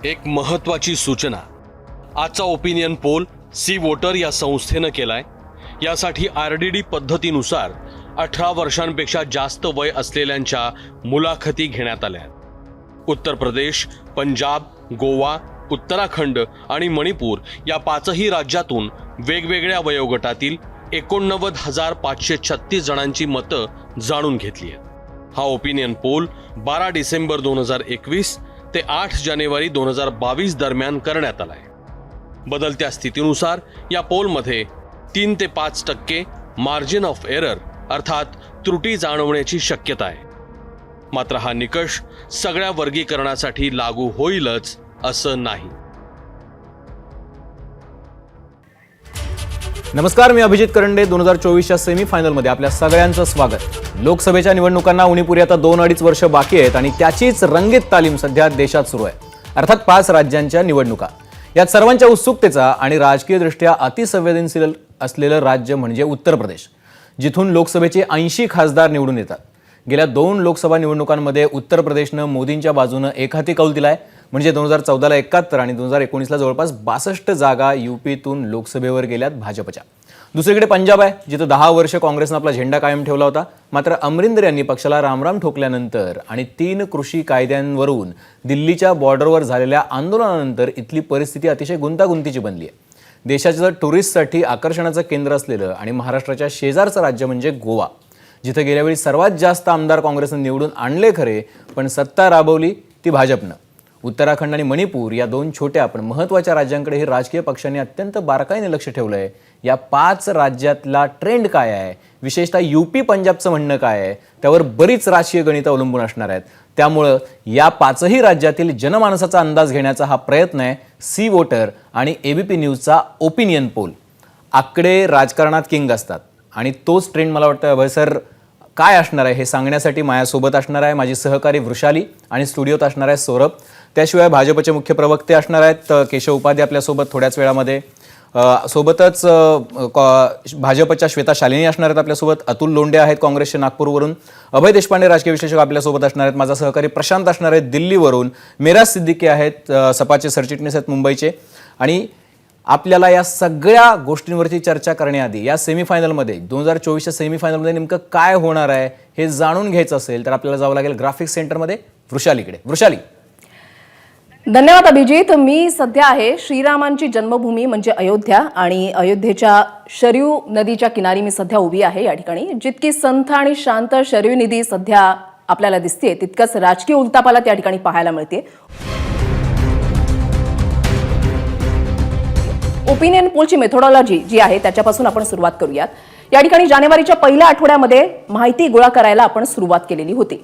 एक महत्त्वाची सूचना आजचा ओपिनियन पोल सी वोटर या संस्थेनं केलाय। यासाठी RDD पद्धतीनुसार 18 वर्षांपेक्षा जास्त वय असलेल्यांच्या मुलाखती घेण्यात आल्या। उत्तर प्रदेश, पंजाब, गोवा, उत्तराखंड आणि मणिपूर या पाचही राज्यातून वेगवेगळ्या वयोगटातील 89,536 जणांची मतं जाणून घेतली आहेत। हा ओपिनियन पोल 12 डिसेंबर 2021 ते 8 जानेवारी 2022 दरम्यान करण्यात आलाय। बदलत्या स्थितीनुसार या पोलमध्ये 3 ते 5% मार्जिन ऑफ एरर अर्थात त्रुटी जाणवण्याची शक्यता आहे। मात्र हा निकष सगळ्या वर्गीकरणासाठी लागू होईलच असं नाही। नमस्कार, मी अभिजित करंडे। 2024च्या सेमीफायनलमध्ये आपल्या सगळ्यांचं स्वागत। लोकसभेच्या निवडणुकांना उणीपुरी आता 2-2.5 वर्ष बाकी आहेत आणि त्याचीच रंगीत तालीम सध्या देशात सुरू आहे, अर्थात 5 राज्यांच्या निवडणुका। यात सर्वांच्या उत्सुकतेचा आणि राजकीयदृष्ट्या अतिसंवेदनशील असलेलं राज्य म्हणजे उत्तर प्रदेश, जिथून लोकसभेचे 80 खासदार निवडून येतात। गेल्या 2 लोकसभा निवडणुकांमध्ये उत्तर प्रदेशनं मोदींच्या बाजूनं एकहाती कौल दिलाय, म्हणजे 2014ला 71 आणि 2019ला जवळपास 62 जागा यूपीतून लोकसभेवर गेल्यात भाजपच्या। दुसरीकडे पंजाब आहे, जिथं 10 वर्ष काँग्रेसनं आपला झेंडा कायम ठेवला होता। मात्र अमरिंदर यांनी पक्षाला रामराम ठोकल्यानंतर आणि 3 कृषी कायद्यांवरून दिल्लीच्या बॉर्डरवर झालेल्या आंदोलनानंतर इथली परिस्थिती अतिशय गुंतागुंतीची बनली आहे। देशाचं टुरिस्टसाठी आकर्षणाचं केंद्र असलेलं आणि महाराष्ट्राच्या शेजारचं राज्य म्हणजे गोवा, जिथं गेल्यावेळी सर्वात जास्त आमदार काँग्रेसनं निवडून आणले खरे, पण सत्ता राबवली ती भाजपनं। उत्तराखंड आणि मणिपूर या 2 छोट्या पण महत्त्वाच्या राज्यांकडे हे राजकीय पक्षांनी अत्यंत बारकाईने लक्ष ठेवलंय। या 5 राज्यातला ट्रेंड काय आहे, विशेषतः यूपी पंजाबचं म्हणणं काय आहे, त्यावर बरीच राजकीय गणितं अवलंबून असणार आहेत। त्यामुळं या 5ही राज्यातील जनमानसाचा अंदाज घेण्याचा हा प्रयत्न आहे सी वोटर आणि ABP न्यूजचा ओपिनियन पोल। आकडे राजकारणात किंग असतात आणि तोच ट्रेंड मला वाटतं अभय सर काय असणार आहे हे सांगण्यासाठी माझ्यासोबत असणार आहे माझी सहकारी वृषाली आणि स्टुडिओत असणार आहे सौरभ। त्याशिवाय भाजपचे मुख्य प्रवक्ते असणार आहेत केशव उपाध्ये आपल्यासोबत थोड्याच वेळामध्ये। सोबतच भाजपच्या श्वेता शालिनी असणार आहेत आपल्यासोबत। अतुल लोंढे आहेत काँग्रेसचे नागपूरवरून। अभय देशपांडे राजकीय विश्लेषक आपल्यासोबत असणार आहेत। माझा सहकारी प्रशांत असणार आहेत दिल्लीवरून। मिराज सिद्दीकी आहेत सपाचे सरचिटणीस आहेत मुंबईचे। आणि आपल्याला या सगळ्या गोष्टींवरती चर्चा करण्याआधी या सेमीफायनलमध्ये 2024च्या सेमीफायनलमध्ये नेमकं काय होणार आहे हे जाणून घ्यायचं असेल तर आपल्याला जावं लागेल ग्राफिक्स सेंटरमध्ये वृषालीकडे। वृषाली, धन्यवाद अभिजित। मी सध्या आहे श्रीरामांची जन्मभूमी म्हणजे अयोध्या आणि अयोध्येच्या शरयू नदीच्या किनारी मी सध्या उभी आहे। या ठिकाणी जितकी संथ आणि शांत शरयू नदी सध्या आपल्याला दिसते, तितकंच राजकीय उलथापालथ त्या ठिकाणी पाहायला मिळते। ओपिनियन पोलची मेथोडॉलॉजी जी आहे त्याच्यापासून आपण सुरुवात करूयात। या ठिकाणी जानेवारीच्या पहिल्या आठवड्यामध्ये माहिती गोळा करायला आपण सुरुवात केलेली होती।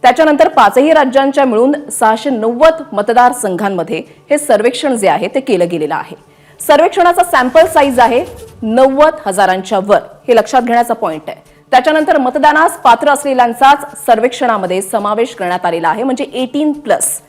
त्याच्यानंतर 5ही राज्यांच्या मिळून 690 मतदारसंघांमध्ये हे सर्वेक्षण जे आहे ते केलं गेलेलं आहे। सर्वेक्षणाचा सॅम्पल साईज आहे 90,000च्या वर, हे लक्षात घेण्याचा पॉइंट आहे। त्याच्यानंतर मतदानास पात्र असलेल्यांचाच सर्वेक्षणामध्ये समावेश करण्यात आलेला आहे, म्हणजे 18+।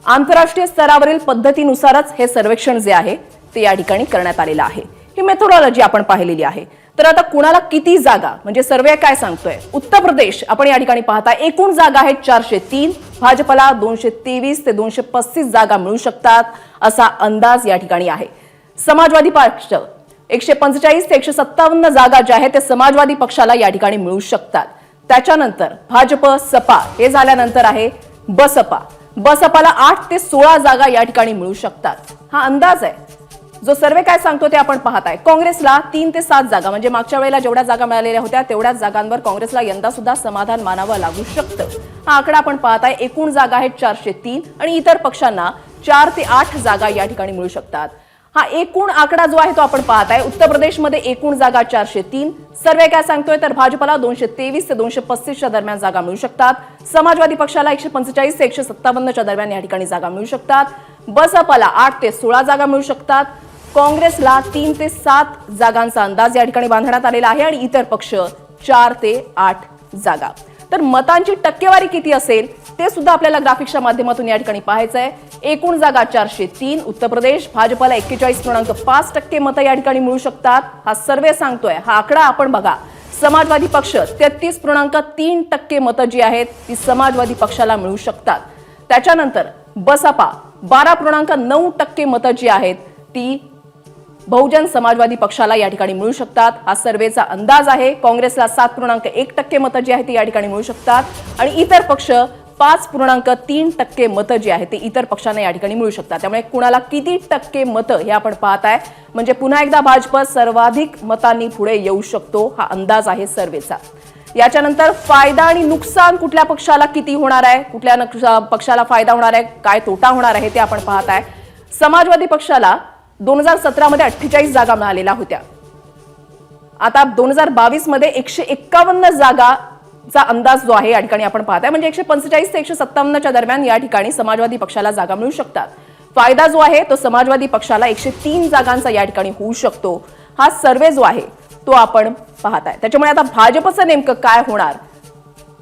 आंतरराष्ट्रीय स्तरावरील पद्धतीनुसारच हे सर्वेक्षण जे आहे ते या ठिकाणी करण्यात आलेलं आहे। ही मेथोडॉलॉजी आपण पाहिलेली आहे। तर आता कुणाला किती जागा, म्हणजे सर्वे काय सांगतोय, उत्तर प्रदेश आपण या ठिकाणी पाहता एकूण जागा आहेत 403, भाजपला 223 ते 235 जागा मिळू शकतात असा अंदाज या ठिकाणी आहे। समाजवादी पक्ष 145 ते 157 जागा ज्या आहेत ते समाजवादी पक्षाला या ठिकाणी मिळू शकतात। त्याच्यानंतर भाजप, सपा हे झाल्यानंतर आहे बसपाला 8 ते 16 जागा या ठिकाणी मिळू शकतात। हा अंदाज आहे। जो सर्वे काय सांगतो ते आपण पाहताय। काँग्रेसला 3 ते 7 जागा, म्हणजे मागच्या वेळेला जेवढ्या जागा मिळालेल्या होत्या तेवढ्याच जागांवर काँग्रेसला यंदा सुद्धा समाधान मानावं लागू शकतं। हा आकडा आपण पाहताय। एकूण जागा आहेत 403 आणि इतर पक्षांना 4 ते 8 जागा या ठिकाणी मिळू शकतात। हा एकूण आकडा जो आहे तो आपण पाहताय। उत्तर प्रदेशमध्ये एकूण जागा 403, सर्वे काय सांगतोय तर भाजपला 223 ते 235च्या दरम्यान जागा मिळू शकतात। समाजवादी पक्षाला 145 ते 157च्या दरम्यान या ठिकाणी जागा मिळू शकतात। बसपाला 8 ते 16 जागा मिळू शकतात। काँग्रेसला 3 ते 7 जागांचा अंदाज या ठिकाणी बांधण्यात आलेला आहे आणि इतर पक्ष 4 ते 8 जागा। तर मतांची टक्केवारी किती असेल ते सुद्धा आपल्याला ग्राफिक्सच्या माध्यमातून या ठिकाणी पाहायचं आहे। एकूण जागा 403, उत्तर प्रदेश भाजपला 41.5% मतं या ठिकाणी मिळू शकतात, हा सर्वे सांगतोय। हा आकडा आपण बघा, समाजवादी पक्ष 33.3% मतं जी आहेत ती समाजवादी पक्षाला मिळू शकतात। त्याच्यानंतर बसपा 12.9% मतं जी आहेत ती बहुजन समाजवादी पक्षाला या ठिकाणी मिळू शकतात. हा सर्वेचा अंदाज आहे. काँग्रेसला 7.1% मतं जी आहेत ती या ठिकाणी मिळू शकतात आणि इतर पक्ष 5.3% मतं जी आहेत ते इतर पक्षांना या ठिकाणी मिळू शकतात. त्यामुळे कुणाला किती टक्के मतं हे आपण पाहताय. म्हणजे पुन्हा एकदा भाजप सर्वाधिक मतांनी पुढे येऊ शकतो हा अंदाज आहे सर्वेचा. याच्यानंतर फायदा आणि नुकसान कुठल्या पक्षाला किती होणार आहे, कुठल्या पक्षाला फायदा होणार आहे, काय तोटा होणार आहे ते आपण पाहताय. समाजवादी पक्षाला 2017 मध्ये 48 जागा मिळालेल्या होत्या. आता 2022 मध्ये 151 जागाचा अंदाज जो आहे या ठिकाणी आपण पाहताय. म्हणजे 145 ते 157च्या दरम्यान या ठिकाणी समाजवादी पक्षाला जागा मिळू शकतात. फायदा जो आहे तो समाजवादी पक्षाला 103 जागांचा या ठिकाणी होऊ शकतो. हा सर्वे जो आहे तो आपण पाहताय. त्याच्यामुळे आता भाजपचं नेमकं काय होणार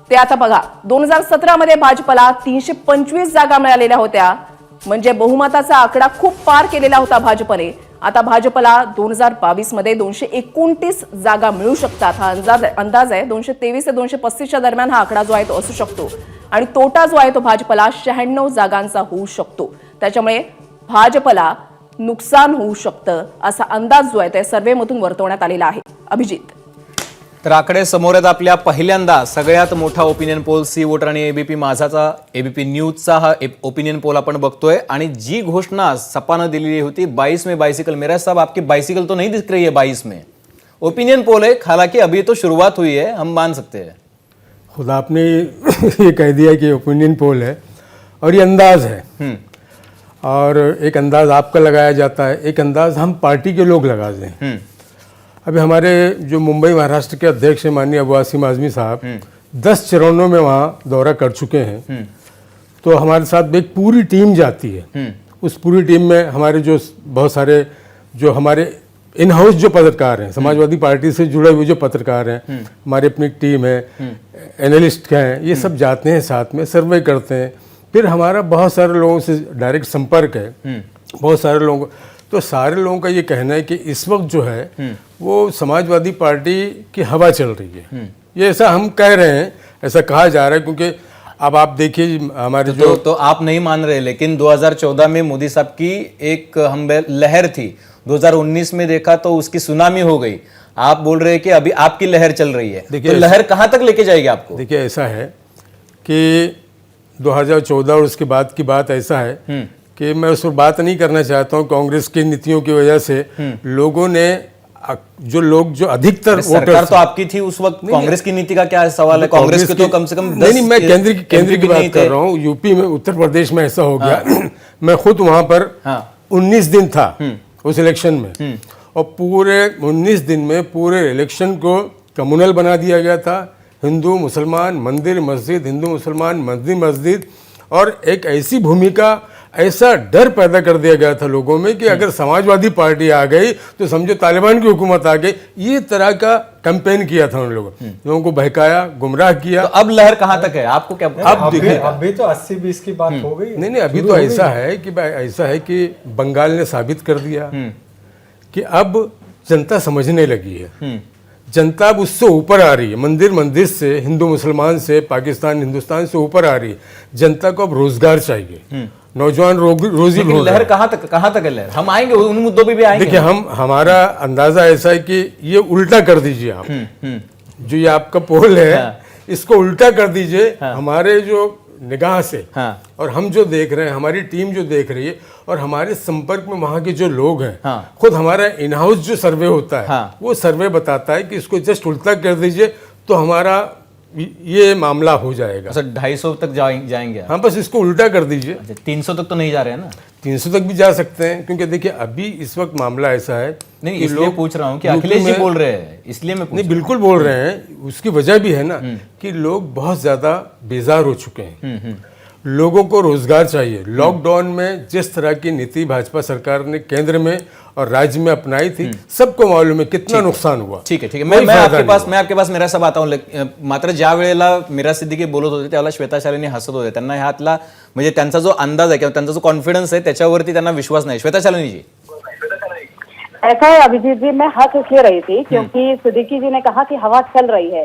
ते आता बघा. 2017 मध्ये भाजपला 325 जागा मिळालेल्या होत्या. म्हणजे बहुमताचा आकडा खूप पार केलेला होता भाजपने. आता भाजपला 2022 मध्ये 229 जागा मिळू शकतात. हा अंदाज आहे. 223 ते 235च्या दरम्यान हा आकडा जो आहे तो असू शकतो आणि तोटा जो आहे तो भाजपला 96 जागांचा होऊ शकतो. त्याच्यामुळे भाजपला नुकसान होऊ शकतं असा अंदाज जो आहे त्या सर्व्हेमधून वर्तवण्यात आलेला आहे. अभिजित, तर आकडे समोर आहेत आपल्या. पहिल्यांदा सगळ्यात मोठा ओपिनियन पोल सी वोटर आणि एबीपी माझाचा, एबीपी न्यूजचा हा ओपिनियन पोल आपण बघतोय. आणि जी घोषणा सपानं दिलेली होती 22 में बाइसिकल, मेरा साहब आपकी बाइसिकल तो नहीं दिख रही है 22 में. ओपिनियन पोल है, हालांकि अभी तो शुरुआत हुई है, हम मान सकते हैं. खुद आपने ये कह दिया कि ओपिनियन पोल है और ये अंदाज है. और एक अंदाज आपका लगाया जाता है, एक अंदाज हम पार्टी के लोग लगाते हैं. अभी हमारे जो मुंबई महाराष्ट्र के अध्यक्ष हैं माननीय अबू आसिम आजमी साहब 10 चरणों में वहाँ दौरा कर चुके हैं. तो हमारे साथ एक पूरी टीम जाती है. उस पूरी टीम में हमारे जो बहुत सारे जो हमारे इन हाउस जो पत्रकार हैं, समाजवादी पार्टी से जुड़े हुए जो पत्रकार हैं, हमारी अपनी टीम है, एनालिस्ट हैं, ये सब जाते हैं साथ में, सर्वे करते हैं. फिर हमारा बहुत सारे लोगों से डायरेक्ट संपर्क है, बहुत सारे लोगों. तो सारे लोगों का ये कहना है कि इस वक्त जो है वो समाजवादी पार्टी की हवा चल रही है. ये ऐसा हम कह रहे हैं, ऐसा कहा जा रहा है. क्योंकि अब आप देखिए हमारे जो तो आप नहीं मान रहे, लेकिन 2014 में मोदी साहब की एक हम लहर थी. 2019 में देखा तो उसकी सुनामी हो गई. आप बोल रहे हैं कि अभी आपकी लहर चल रही है. देखिए तो लहर कहां तक लेके जाएगी आपको? देखिए ऐसा है कि 2014 और उसके बाद की बात ऐसा है कि मैं उस पर बात नहीं करना चाहता हूँ. कांग्रेस की नीतियों की वजह से लोगों ने जो अधिकतर सरकार तो आपकी थी उस वक्त. कांग्रेस की नीति का क्या सवाल है? कांग्रेस के तो कम से कम 10 नहीं, मैं केंद्र की बात कर रहा हूँ. यूपी में, उत्तर प्रदेश में ऐसा हो गया. मैं खुद वहां पर 19 दिन था उस इलेक्शन में, और पूरे 19 दिन में पूरे इलेक्शन को कम्युनल बना दिया गया था. हिंदू मुसलमान मंदिर मस्जिद, हिंदू मुसलमान मंदिर मस्जिद, और एक ऐसी भूमिका, ऐसा डर पैदा कर दिया गया था लोगों में कि अगर समाजवादी पार्टी आ गई तो समझो तालिबान की हुकूमत आ गई. ये तरह का कैंपेन किया था उन लोगों को बहकाया, गुमराह किया. तो अब लहर कहां तक है आपको क्या? अब देखिए, अभी तो 80-20 की बात हो गई. नहीं, अभी तो ऐसा है कि बंगाल ने साबित कर दिया कि अब जनता समझने लगी है. जनता अब उससे ऊपर आ रही है. मंदिर से, हिंदू मुसलमान से, पाकिस्तान हिंदुस्तान से ऊपर आ रही है. जनता को अब रोजगार चाहिए, नौजवान रोजी. लहर कहां तक है लहर? हम आएंगे उन मुद्दों पे भी आएंगे. देखिए, हमारा अंदाजा ऐसा है कि ये उल्टा कर दीजिए आप. जो ये आपका पोल है इसको उल्टा कर दीजिए हमारे जो निगाह से. और हम जो देख रहे हैं, हमारी टीम जो देख रही है, और हमारे संपर्क में वहां के जो लोग हैं, खुद हमारा इन हाउस जो सर्वे होता है वो सर्वे बताता है कि इसको जस्ट उल्टा कर दीजिए तो हमारा ये मामला हो जाएगा. 250 तक जाएंगे. हाँ, बस इसको उल्टा कर दीजिए. 300 तक तो नहीं जा रहे हैं ना? 300 तक भी जा सकते हैं. क्योंकि देखिए अभी इस वक्त मामला ऐसा है. नहीं, इसलिए पूछ रहा हूँ कि अखिलेश जी बोल रहे हैं, इसलिए मैं नहीं, बिल्कुल बोल रहे हैं. उसकी वजह भी है ना कि लोग बहुत ज्यादा बेजार हो चुके हैं. लोगों को रोजगार चाहिए. लॉकडाउन में जिस तरह की नीति भाजपा सरकार ने केंद्र में और राज्य में अपनाई थी, सबको मालूम है कितना नुकसान हुआ. ठीक है. मैं आपके पास मेरा सब आता हूँ. मात्र ज्या वेळेला मीरा सिद्दीकी बोलत होते त्यावेळेला श्वेता शालिनी हसत होते. त्यांना ह्यातला म्हणजे त्यांचा जो अंदाज आहे किंवा त्यांचा जो कॉन्फिडन्स आहे त्याच्यावरती त्यांना विश्वास नाही. श्वेता शालिनी जी, ऐसा है अभिजीत जी, मैं हंस इसलिए रही थी क्योंकि सिद्दीकी जी ने कहा कि हवा चल रही है.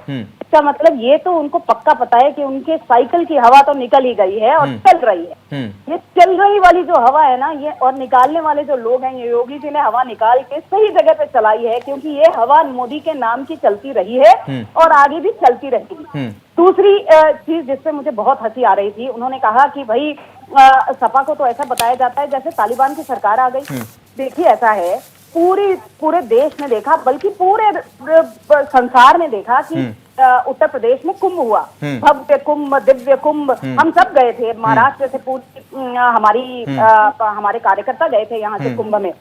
इसका मतलब ये तो उनको पक्का पता है कि उनके साइकिल की हवा तो निकल ही गई है और चल रही है। ये चल रही वाली जो हवा है ना, ये और निकालने वाले जो लोग हैं, ये योगी जी ने हवा निकाल के सही जगह पे चलाई है, क्योंकि ये हवा मोदी के नाम की चलती रही है और आगे भी चलती रहेगी। दूसरी चीज जिससे मुझे बहुत हंसी आ रही थी, उन्होंने कहा कि भाई सपा को तो ऐसा बताया जाता है जैसे तालिबान की सरकार आ गई। देखिए, ऐसा है, पूरे देश ने देखा, बल्कि पूरे संसार ने देखा कि उत्तर प्रदेश में कुंभ हुआ, भव्य कुंभ, दिव्य कुंभ। हम सब गए थे, महाराष्ट्र से पूरी हमारे कार्यकर्ता गए थे यहाँ से कुंभ में।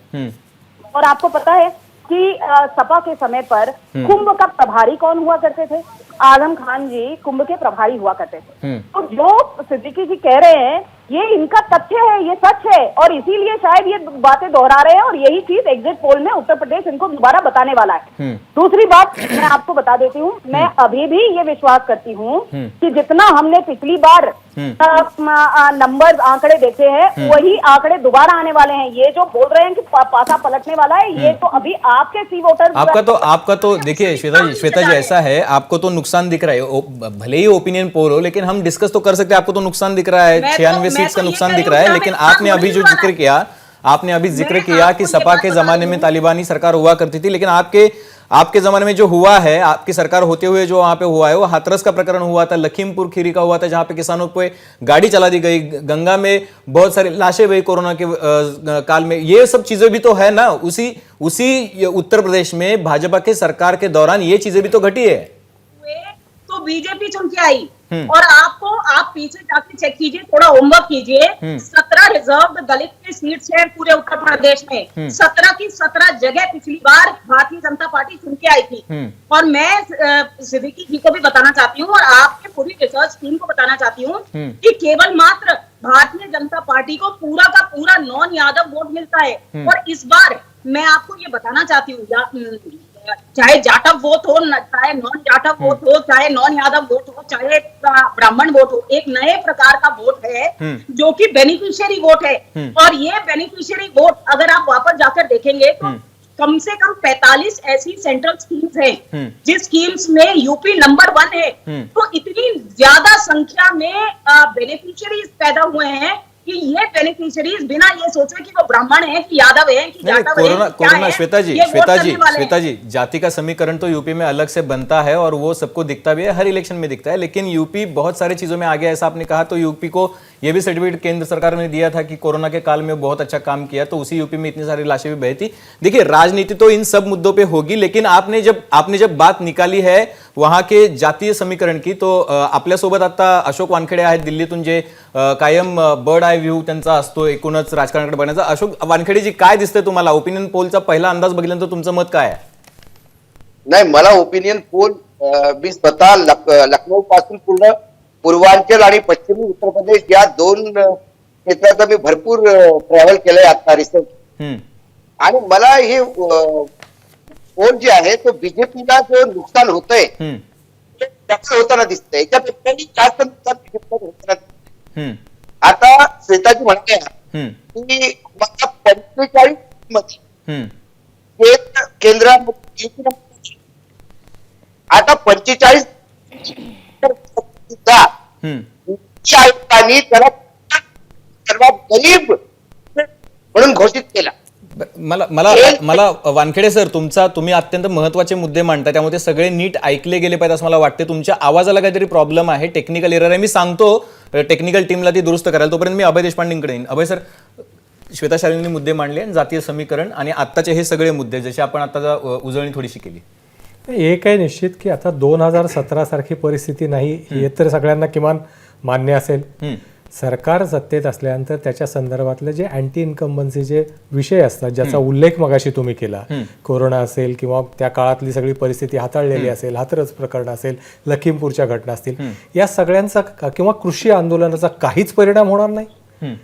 और आपको पता है कि सपा के समय पर कुंभ का प्रभारी कौन हुआ करते थे? आजम खान जी कुंभ के प्रभारी हुआ करते थे। तो जो सिद्दीकी जी कह रहे हैं, ये इनका तथ्य है, ये सच है, और इसीलिए शायद ये बातें दोहरा रहे हैं, और यही चीज एग्जिट पोल में उत्तर प्रदेश इनको दोबारा बताने वाला है। दूसरी बात मैं आपको बता देती हूँ, मैं अभी भी ये विश्वास करती हूँ कि जितना हमने पिछली बार नंबर आंकड़े देखे हैं, वही आंकड़े दोबारा आने वाले हैं। ये जो बोल रहे हैं कि पासा पलटने वाला है, ये तो अभी आपके सी वोटर आपका तो देखिए श्वेता जी, ऐसा है, आपको तो नुकसान दिख रहा है, भले ही ओपिनियन पोल हो, लेकिन हम डिस्कस तो कर सकते हैं। आपको तो नुकसान दिख रहा है, 96 सीट्स का नुकसान दिख रहा है, लेकिन आपने अभी जो जिक्र किया कि सपा के जमाने में तालिबानी सरकार हुआ करती थी, लेकिन आपके जमाने में जो हुआ है, आपकी सरकार होते हुए जो वहां पे हुआ है, वो हाथरस का प्रकरण हुआ था, लखीमपुर खीरी का हुआ था, जहां पे किसानों पे गाड़ी चला दी गई, गंगा में बहुत सारी लाशें बही कोरोना के काल में। ये सब चीजें भी तो है ना, उसी उत्तर प्रदेश में भाजपा के सरकार के दौरान ये चीजें भी तो घटी है। तो बीजेपी चुन के आई, और आप पीछे जाके चेक कीजिए, थोड़ा होमवर्क कीजिए। 17 रिजर्व दलित की सीट्स है पूरे उत्तर प्रदेश में। 17 की 17 जगह पिछली बार भारतीय जनता पार्टी चुन के आई थी। और मैं सिद्दीकी जी को भी बताना चाहती हूँ, और आपके पूरी रिसर्च टीम को बताना चाहती हूँ कि केवल मात्र भारतीय जनता पार्टी को पूरा का पूरा नॉन यादव वोट मिलता है। और इस बार मैं आपको ये बताना चाहती हूँ, चाहे जाटव वोट हो, चाहे नॉन जाटव वोट हो, चाहे नॉन यादव वोट हो, चाहे ब्राह्मण वोट हो, एक नए प्रकार का वोट है जो कि बेनिफिशियरी वोट है। और ये बेनिफिशियरी वोट अगर आप वापस जाकर देखेंगे तो कम से कम 45 ऐसी सेंट्रल स्कीम्स हैं जिस स्कीम्स में यूपी नंबर 1 है। तो इतनी ज्यादा संख्या में बेनिफिशियरीज पैदा हुए हैं कि ये बेनिफिशियरीज बिना ये सोचे कि वो ब्राह्मण है कि यादव है कि जाटव है, कोरोना श्वेता जी, जाति का समीकरण तो यूपी में अलग से बनता है और वो सबको दिखता भी है, हर इलेक्शन में दिखता है, लेकिन यूपी बहुत सारी चीजों में आगे, ऐसा आपने कहा, तो यूपी को ये भी सर्टिफिकेट केंद्र सरकार ने दिया था कि कोरोना के काल में बहुत अच्छा काम किया, तो उसी यूपी में इतनी सारी लाशें भी बही थी। देखिए, राजनीति तो इन सब मुद्दों पे होगी, लेकिन आपने जब बात निकाली है वहां के जातीय समीकरण की, तो आपल्यासोबत आता अशोक वानखेडे आहेत दिल्लीतून, जे कायम बर्ड आय व्ह्यू त्यांचा असतो एकूणच राजकारणाकडे बघण्याचा। अशोक वानखेडेजी, काय दिसतंय तुम्हाला? ओपिनियन पोलचा पहिला अंदाज बघितल्यानंतर तुमचं मत काय आहे? नाही, मला ओपिनियन पोल मी स्वतः लखनौ पासून पूर्ण पूर्वांचल आणि पश्चिमी उत्तर प्रदेश या दोन क्षेत्रात मी भरपूर ट्रॅव्हल केलंय आता रिसर्च, आणि मला हे पोल जे आहे तो बीजेपीला जो नुकसान होतंय त्याचं होताना दिसतंय, याच्यापेक्षा जास्त नुकसान बीजेपीला होताना दिसतंय। आता श्वेताजी म्हणते की मला 45 मध्ये केंद्रामध्ये आता 45 आयोगाने त्याला सर्वात गरीब म्हणून घोषित केला। मला वानखेडे सर, तुम्ही अत्यंत महत्वाचे मुद्दे मांडता, त्यामुळे ते सगळे नीट ऐकले गेले पाहिजे असं मला वाटते। तुमच्या आवाजाला काहीतरी प्रॉब्लेम आहे, टेक्निकल एरर आहे, मी सांगतो टेक्निकल टीमला ती दुरुस्त करायला। तोपर्यंत मी अभय देशपांडेंकडे येईन। अभय सर, श्वेता शालिनींनी मुद्दे मांडले, जातीय समीकरण आणि आत्ताचे हे सगळे मुद्दे, जसे आपण आता उजळणी थोडीशी केली। एक आहे निश्चित की आता 2017 सारखी परिस्थिती नाही, हे तर सगळ्यांना किमान मान्य असेल। सरकार सत्तेत असल्यानंतर त्याच्या संदर्भातले जे अँटी इन्कम्बन्सीचे विषय असतात, ज्याचा उल्लेख मगाशी तुम्ही केला, कोरोना असेल किंवा त्या काळातली सगळी परिस्थिती हाताळलेली असेल, हाथरस प्रकरण असेल, लखीमपूरच्या घटना असतील, या सगळ्यांचा किंवा कृषी आंदोलनाचा काहीच परिणाम होणार नाही।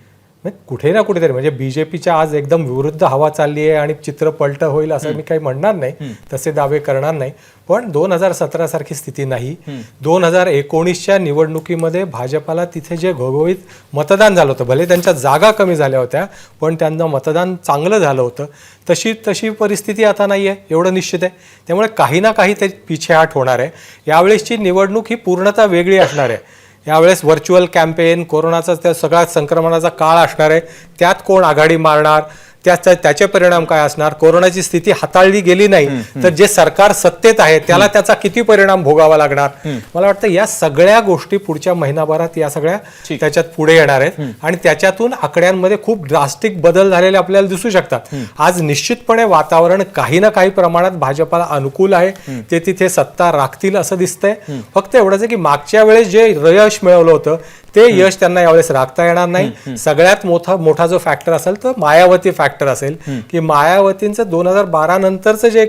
म्हणजे कुठे ना कुठेतरी म्हणजे बीजेपीच्या आज एकदम विरुद्ध हवा चालली आहे आणि चित्र पलट होईल असं मी काही म्हणणार नाही, तसे दावे करणार नाही. पण 2017 सारखी स्थिती नाही. 2019च्या निवडणुकीमध्ये भाजपाला तिथे जे घोघोळीत मतदान झालं होतं, भले त्यांच्या जागा कमी झाल्या होत्या पण त्यांना मतदान चांगलं झालं होतं, तशी परिस्थिती आता नाही आहे, एवढं निश्चित आहे. त्यामुळे काही ना काही ते पिछेहाट होणार आहे. यावेळेसची निवडणूक ही पूर्णतः वेगळी असणार आहे. यावेळेस व्हर्च्युअल कॅम्पेन, कोरोनाचा त्या सगळ्या संक्रमणाचा काळ असणार आहे, त्यात कोण आघाडी मारणार, त्याचे परिणाम काय असणार, कोरोनाची स्थिती हाताळली गेली नाही तर जे सरकार सत्तेत आहे त्याला त्याचा किती परिणाम भोगावा लागणार. मला वाटतं या सगळ्या गोष्टी पुढच्या महिनाभरात या सगळ्या त्याच्यात पुढे येणार आहेत आणि त्याच्यातून आकड्यांमध्ये खूप ड्रास्टिक बदल झालेले आपल्याला दिसू शकतात. आज निश्चितपणे वातावरण काही ना काही प्रमाणात भाजपाला अनुकूल आहे, ते तिथे सत्ता राखतील असं दिसतंय. फक्त एवढंच आहे की मागच्या वेळेस जे यश मिळवलं होतं ते यश त्यांना यावेळेस राखता येणार नाही. सगळ्यात मोठा जो फॅक्टर असेल तर मायावती फॅक्टर असेल की मायावतींचं 2012 नंतरचं जे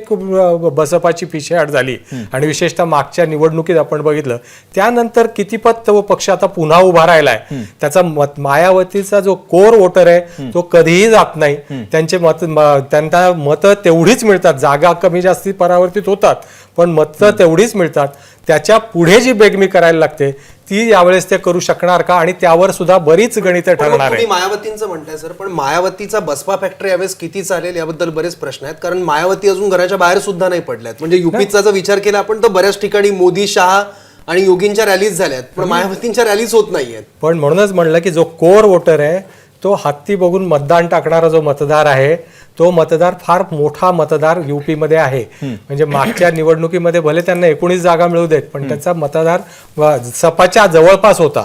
बसपाची पिछेहाट झाली आणि विशेषतः मागच्या निवडणुकीत आपण बघितलं त्यानंतर कितीपत तो पक्ष आता पुन्हा उभा राहिलाय. त्याचा मायावतीचा जो कोर वोटर आहे तो कधीही जात नाही. त्यांना मतं तेवढीच मिळतात, जागा कमी जास्ती परावर्तित होतात पण मतं तेवढीच मिळतात. त्याच्या पुढे जी बेगमी करायला लागते ती यावेळेस ते करू शकणार का, आणि त्यावर सुद्धा बरीच गणितं ठरणार आहे. तुम्ही मायावतींचं म्हणताय सर, पण मायावतीचा बसपा फॅक्टर यावेळेस किती चालेल याबद्दल बरेच प्रश्न आहेत. कारण मायावती अजून घराच्या बाहेर सुद्धा नाही पडल्यात. म्हणजे युपीचा जर विचार केला आपण तर बऱ्याच ठिकाणी मोदी, शहा आणि योगींच्या रॅलीज झाल्यात पण मायावतींच्या रॅलीज होत नाहीयेत. पण म्हणूनच म्हणलं की जो कोर वोटर आहे तो हत्ती बघून मतदान टाकणारा जो मतदार आहे तो मतदार फार मोठा मतदार युपी मध्ये आहे. म्हणजे मागच्या निवडणुकीमध्ये भले त्यांना 19 जागा मिळू देत पण त्यांचा मतदार सपाच्या जवळपास होता.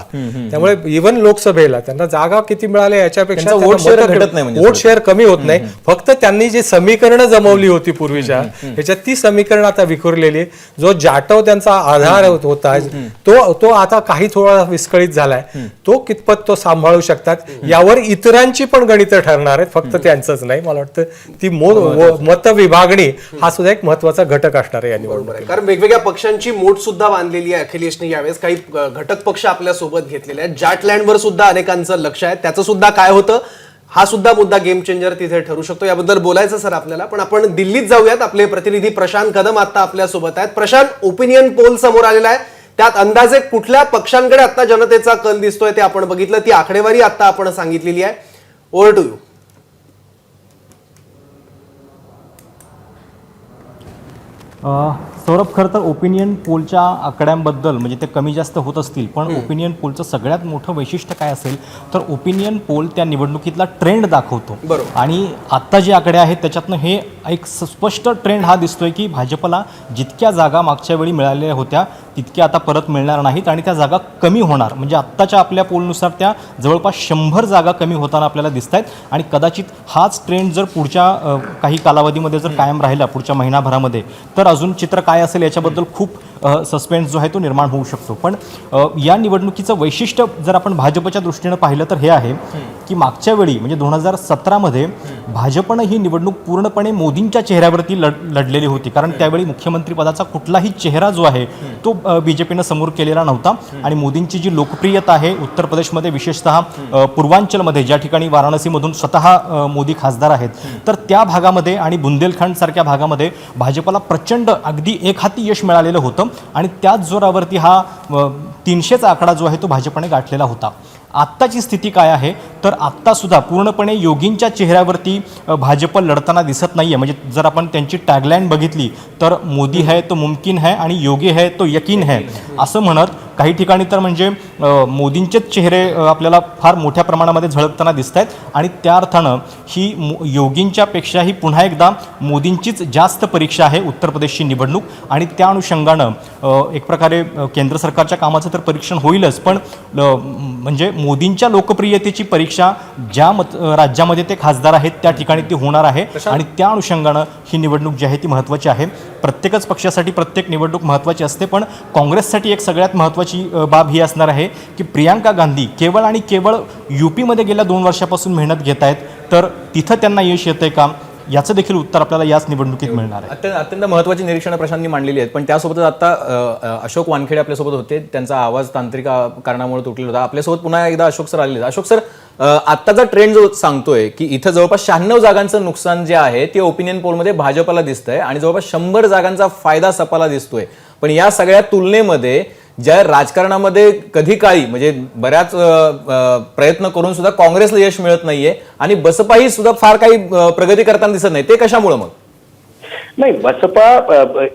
त्यामुळे इव्हन लोकसभेला त्यांना जागा किती मिळाल्या याच्यापेक्षा वोट शेअर कमी होत नाही. फक्त त्यांनी जी समीकरणं जमवली होती पूर्वीच्या ह्याच्यात ती समीकरणं आता विखुरलेली. जो जाटव त्यांचा आधार होता तो आता काही थोडा विस्कळीत झालाय. तो कितपत तो सांभाळू शकतात यावर इतरांची पण गणितं ठरणार आहेत, फक्त त्यांचंच नाही. मला वाटतं ती मत विभागणी हा सुद्धा एक महत्वाचा घटक असणार आहे या निवडणुकीत. कारण वेगवेगळ्या पक्षांची मोठ सुद्धा बांधलेली आहे अखिलेशने यावेळेस. काही घटक पक्ष आपल्या सोबत घेतलेले आहेत. जाटलँडवर सुद्धा अनेकांचं लक्ष आहे. त्याचं सुद्धा काय होतं हा सुद्धा मुद्दा गेम चेंजर तिथे ठरू शकतो. याबद्दल बोलायचं सर आपल्याला, पण आपण दिल्लीत जाऊयात. आपले प्रतिनिधी प्रशांत कदम आता आपल्या सोबत आहेत. प्रशांत, ओपिनियन पोल समोर आलेला आहे, त्यात अंदाजे कुठल्या पक्षांकडे आता जनतेचा कल दिसतोय ते आपण बघितलं. ती आकडेवारी आता आपण सांगितलेली आहे. Over to you. सौरभ, खरं तर ओपिनियन पोलच्या आकड्यांबद्दल म्हणजे ते कमी जास्त होत असतील पण ओपिनियन पोलचं सगळ्यात मोठं वैशिष्ट्य काय असेल तर ओपिनियन पोल त्या निवडणुकीतला ट्रेंड दाखवतो. आणि आत्ता जे आकडे आहेत त्याच्यातनं हे एक स्पष्ट ट्रेंड हा दिसतोय की भाजपला जितक्या जागा मागच्या वेळी मिळालेल्या होत्या तितक्या आता परत मिळणार नाहीत आणि त्या जागा कमी होणार. म्हणजे आत्ताच्या आपल्या पोलनुसार त्या जवळपास 100 जागा कमी होताना आपल्याला दिसत आहेत. आणि कदाचित हाच ट्रेंड जर पुढच्या काही कालावधीमध्ये जर कायम राहिला पुढच्या महिनाभरामध्ये तर अजून चित्र काय असेल याच्याबद्दल खूप सस्पेन्स जो आहे तो निर्माण होऊ शकतो. पण या निवडणुकीचं वैशिष्ट्य जर आपण भाजपच्या दृष्टीनं पाहिलं तर हे आहे की मागच्या वेळी म्हणजे 2017मध्ये भाजपनं ही निवडणूक पूर्णपणे मोदींच्या चेहऱ्यावरती लढलेली होती. कारण त्यावेळी मुख्यमंत्री पदाचा कुठलाही चेहरा जो आहे तो बीजेपीनं समोर केलेला नव्हता. आणि मोदींची जी लोकप्रियता आहे उत्तर प्रदेशमध्ये विशेषतः पूर्वांचलमध्ये ज्या ठिकाणी वाराणसीमधून स्वतः मोदी खासदार आहेत तर त्या भागामध्ये आणि बुंदेलखंड सारख्या भागामध्ये भाजपला प्रचंड अगदी एकहाती यश मिळालेलं होतं. आणि त्याच जोरावरती हा 300चा आकडा जो आहे तो भाजपने गाठलेला होता. आत्ताची स्थिती काय आहे तर आत्तासुद्धा पूर्णपणे योगींच्या चेहऱ्यावरती भाजप लढताना दिसत नाही आहे. म्हणजे जर आपण त्यांची टॅगलाईन बघितली तर मोदी है तो मुमकिन है आणि योगी है तो यकीन है असं म्हणत काही ठिकाणी तर म्हणजे मोदींचेच चेहरे आपल्याला फार मोठ्या प्रमाणामध्ये झळकताना दिसत आहेत. आणि त्या अर्थानं ही योगींच्या पेक्षाही पुन्हा एकदा मोदींचीच जास्त परीक्षा आहे उत्तर प्रदेशची निवडणूक. आणि त्या अनुषंगानं एक प्रकारे केंद्र सरकारच्या कामाचं तर परीक्षण होईलच पण म्हणजे मोदींच्या लोकप्रियतेची परीक्षा ज्या राज्यामध्ये ते खासदार आहेत त्या ठिकाणी ती होणार आहे. आणि त्या अनुषंगानं ही निवडणूक जी आहे ती महत्त्वाची आहे. प्रत्येकच पक्षासाठी प्रत्येक निवडणूक महत्त्वाची असते पण काँग्रेससाठी एक सगळ्यात महत्त्वाची बाब ही असणार आहे की प्रियांका गांधी केवळ आणि केवळ युपीमध्ये गेल्या 2 वर्षापासून मेहनत घेत आहेत तर तिथं त्यांना यश येतंय का याचं देखील उत्तर आपल्याला याच निवडणुकीत मिळणार आहे. अत्यंत महत्त्वाची निरीक्षणं प्रशांतनी मांडलेली आहेत. पण त्यासोबतच आता अशोक वानखेडे आपल्यासोबत होते, त्यांचा आवाज तांत्रिक कारणामुळे तुटलेला होता. आपल्यासोबत पुन्हा एकदा अशोक सर आलेले. अशोक सर, आत्ताचा ट्रेंड जो सांगतोय की इथं जवळपास 96 जागांचं नुकसान जे आहे ते ओपिनियन पोलमध्ये भाजपला दिसतंय आणि जवळपास 100 जागांचा फायदा सपाला दिसतोय. पण या सगळ्या तुलनेमध्ये ज्या राजकारणामध्ये कधी काळी म्हणजे बऱ्याच प्रयत्न करून सुद्धा काँग्रेसला यश मिळत नाहीये आणि बसपाही सुद्धा फार काही प्रगती करताना दिसत नाही, ते कशामुळे मग? नाही, बसपा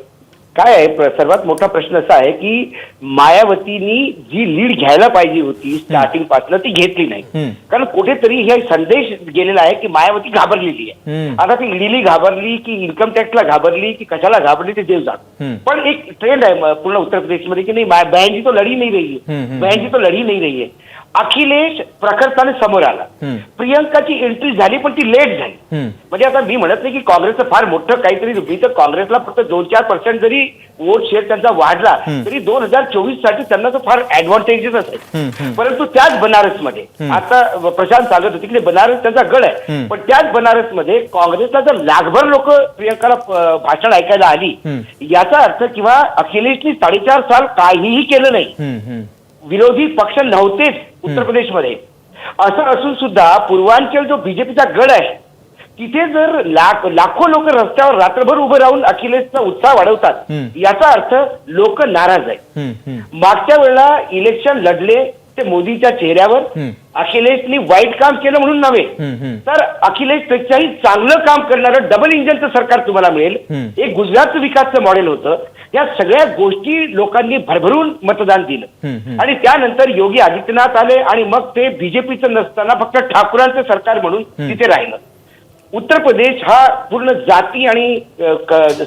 काय आहे, सर्वात मोठा प्रश्न असा आहे की मायावतींनी जी लीड घ्यायला पाहिजे होती स्टार्टिंग पासून ती घेतली नाही. कारण कुठेतरी हे संदेश गेलेला आहे की मायावती घाबरलेली आहे. आता ती ईडीली घाबरली की इन्कम टॅक्सला घाबरली की कशाला घाबरली ते देव जात. पण एक ट्रेंड आहे पूर्ण उत्तर प्रदेशमध्ये की नाही, बहन जी तो लढी नहीं रही है, बहन जी तो लढी नहीं रही है. अखिलेश प्रखरपणे समोर आला. प्रियंकाची एंट्री झाली पण ती लेट झाली. म्हणजे आता मी म्हणत नाही की काँग्रेसचं फार मोठं काहीतरी, मी तर काँग्रेसला फक्त 2-4% जरी वोट शेअर त्यांचा वाढला तरी 2024 साठी त्यांना तो फार ऍडव्हान्टेजेस असेल. परंतु त्याच बनारसमध्ये आता प्रशांत सांगत होते की बनारस त्यांचा गड आहे, पण त्याच बनारसमध्ये काँग्रेसला जर लाखभर लोक प्रियंकाला भाषण ऐकायला आली, याचा अर्थ किंवा अखिलेशनी 4.5 साल काहीही केलं नाही, विरोधी पक्ष नव्हतेच उत्तर प्रदेशमध्ये, असं असून सुद्धा पूर्वांचल जो बीजेपीचा गड आहे तिथे जर लाखो लोक रस्त्यावर रात्रभर उभे राहून अखिलेशचा उत्साह वाढवतात, याचा अर्थ लोक नाराज आहेत. मागच्या वेळेला इलेक्शन लढले ते मोदीच्या चेहऱ्यावर अखिलेशनी वाईट काम केलं म्हणून नव्हे, तर अखिलेशपेक्षाही चांगलं काम करणारं डबल इंजनचं सरकार तुम्हाला मिळेल. एक गुजरातचं विकासचं मॉडेल होतं. या सगळ्या गोष्टी लोकांनी भरभरून मतदान दिलं आणि त्यानंतर योगी आदित्यनाथ आले आणि मग ते बीजेपीचं नसताना फक्त ठाकूरांचं सरकार म्हणून तिथे राहिलं. उत्तर प्रदेश हा पूर्ण जाती आणि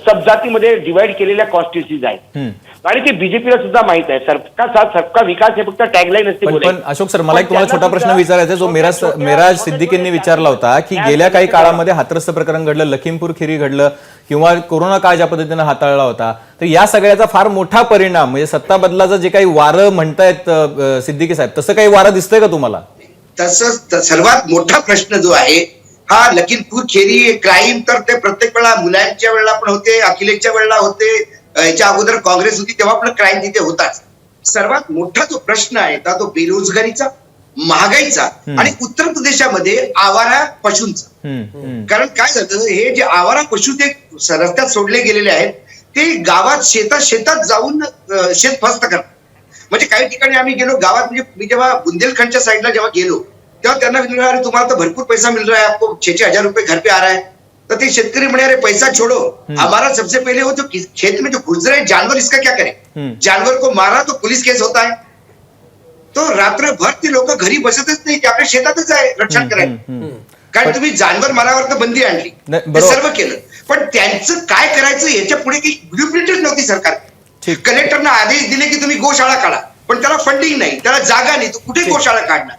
सबजातीमध्ये डिवाइड केलेल्या कॉन्स्टिट्युन्सीज आहेत आणि ते बीजेपीला सुद्धा माहित आहे. सबका साथ सबका विकास हे फक्त टॅगलाईन असते. पण अशोक सर, मला एक तुम्हाला छोटा प्रश्न विचारायचा जो मेराज सिद्दीकींनी विचारला होता की गेल्या काही काळामध्ये हाथरस प्रकरण घडलं, लखीमपूर खिरी घडलं किंवा कोरोना काळ ज्या पद्धतीने हाताळला होता, तर या सगळ्याचा फार मोठा परिणाम म्हणजे सत्ता बदलाचं जे काही वारं म्हणतायत सिद्दीकी साहेब, तसं काही वारं दिसतंय का तुम्हाला? तसंच सर्वात मोठा प्रश्न जो आहे हा लखीमपूर खेरी क्राईम, तर ते प्रत्येक वेळा मुलांच्या वेळेला पण होते, अखिलेशच्या वेळेला होते, याच्या अगोदर काँग्रेस होती तेव्हा पण क्राईम तिथे होताच. सर्वात मोठा जो प्रश्न आहे तो बेरोजगारीचा, महागाईचा आणि उत्तर प्रदेशामध्ये आवारा पशूंचा. कारण काय झालं, हे जे आवारा पशु ते रस्त्यात सोडले गेलेले आहेत ते गावात शेतात जाऊन शेत फस्त करतात. म्हणजे काही ठिकाणी आम्ही गेलो गावात, म्हणजे मी जेव्हा बुंदेलखंडच्या साईडला जेव्हा गेलो तेव्हा त्यांना विचारलं, अरे तुम्हाला तो भरपूर पैसा मिल रहा है, आपको 6,000 रुपये घर पे आ रहा है. तर ते शेतकरी म्हणे, अरे पैसा छोड़ो, हमारा सबसे पहले वो जो खेत में जो गुजर रहे जानवर इसका क्या करे, जानवर को मारा तो पुलिस केस होता है. तो रात्रभर ते लोक घरी बसतच नाही, ते आपल्या शेतातच आहे रक्षण करायला. कारण तुम्ही जानवर मारावर तर बंदी आणली, ते सर्व केलं, पण त्यांचं काय करायचं याच्या पुढे काही ब्ल्यूप्रिंटच नव्हती सरकार. कलेक्टरना आदेश दिले की तुम्ही गोशाळा काढा, पण त्याला फंडिंग नाही, त्याला जागा नाही, तो कुठे गोशाळा काढणार.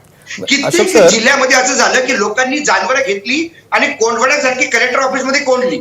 कित्येक जिल्ह्यामध्ये असं झालं की लोकांनी जानवरं घेतली आणि कोंडवड्यासारखी कलेक्टर ऑफिस मध्ये कोंडली.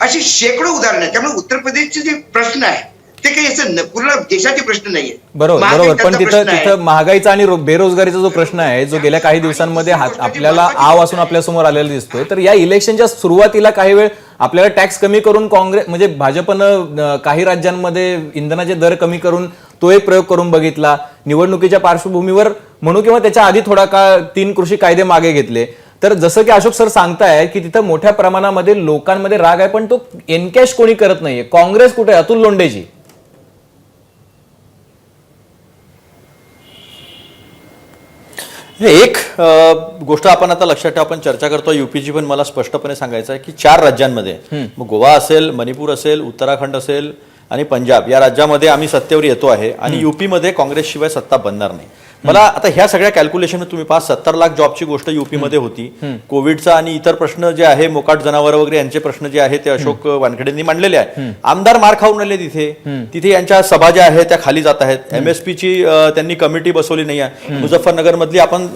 अशी शेकडो उदाहरणं आहेत. त्यामुळे उत्तर प्रदेशचे जे प्रश्न आहे ते काही असं पूर्ण देशाचे प्रश्न नाहीये. बरोबर, पण तिथं महागाईचा आणि बेरोजगारीचा जो प्रश्न आहे जो गेल्या काही दिवसांमध्ये आपल्याला आव असून आपल्यासमोर आलेला दिसतोय, तर या इलेक्शनच्या सुरुवातीला काही वेळ आपल्याला टॅक्स कमी करून काँग्रेस म्हणजे भाजपनं काही राज्यांमध्ये इंधनाचे दर कमी करून तो एक प्रयोग करून बघितला. निवडणुकीच्या पार्श्वभूमीवर म्हणू किंवा त्याच्या आधी थोडा काळ 3 कृषी कायदे मागे घेतले. तर जसं की अशोक सर सांगताय की तिथं मोठ्या प्रमाणामध्ये लोकांमध्ये राग आहे, पण तो एनकॅश कोणी करत नाहीये. काँग्रेस कुठे? अतुल लोंढेजी. एक गोष्ट आपण आता लक्षात ठेवा, आपण चर्चा करतो यूपीची, पण मला स्पष्टपणे सांगायचं आहे की 4 राज्यांमध्ये, मग गोवा असेल, मणिपूर असेल, उत्तराखंड असेल आणि पंजाब, या राज्यामध्ये आम्ही सत्तेवर येतो आहे आणि यूपीमध्ये काँग्रेसशिवाय सत्ता बनणार नाही. मला आता ह्या सगळ्या कॅल्क्युलेशन तुम्ही पहा, 70 लाख जॉबची गोष्ट युपीमध्ये होती. कोविडचा आणि इतर प्रश्न जे आहे, मोकाट जनावर वगैरे यांचे प्रश्न जे आहे ते अशोक वानखेडेंनी मांडलेले आहे. आमदार मार खाऊन राहिले तिथे यांच्या सभा ज्या आहेत त्या खाली जात आहेत. MSPची त्यांनी कमिटी बसवली नाही आहे. मुझफ्फरनगर मधली आपण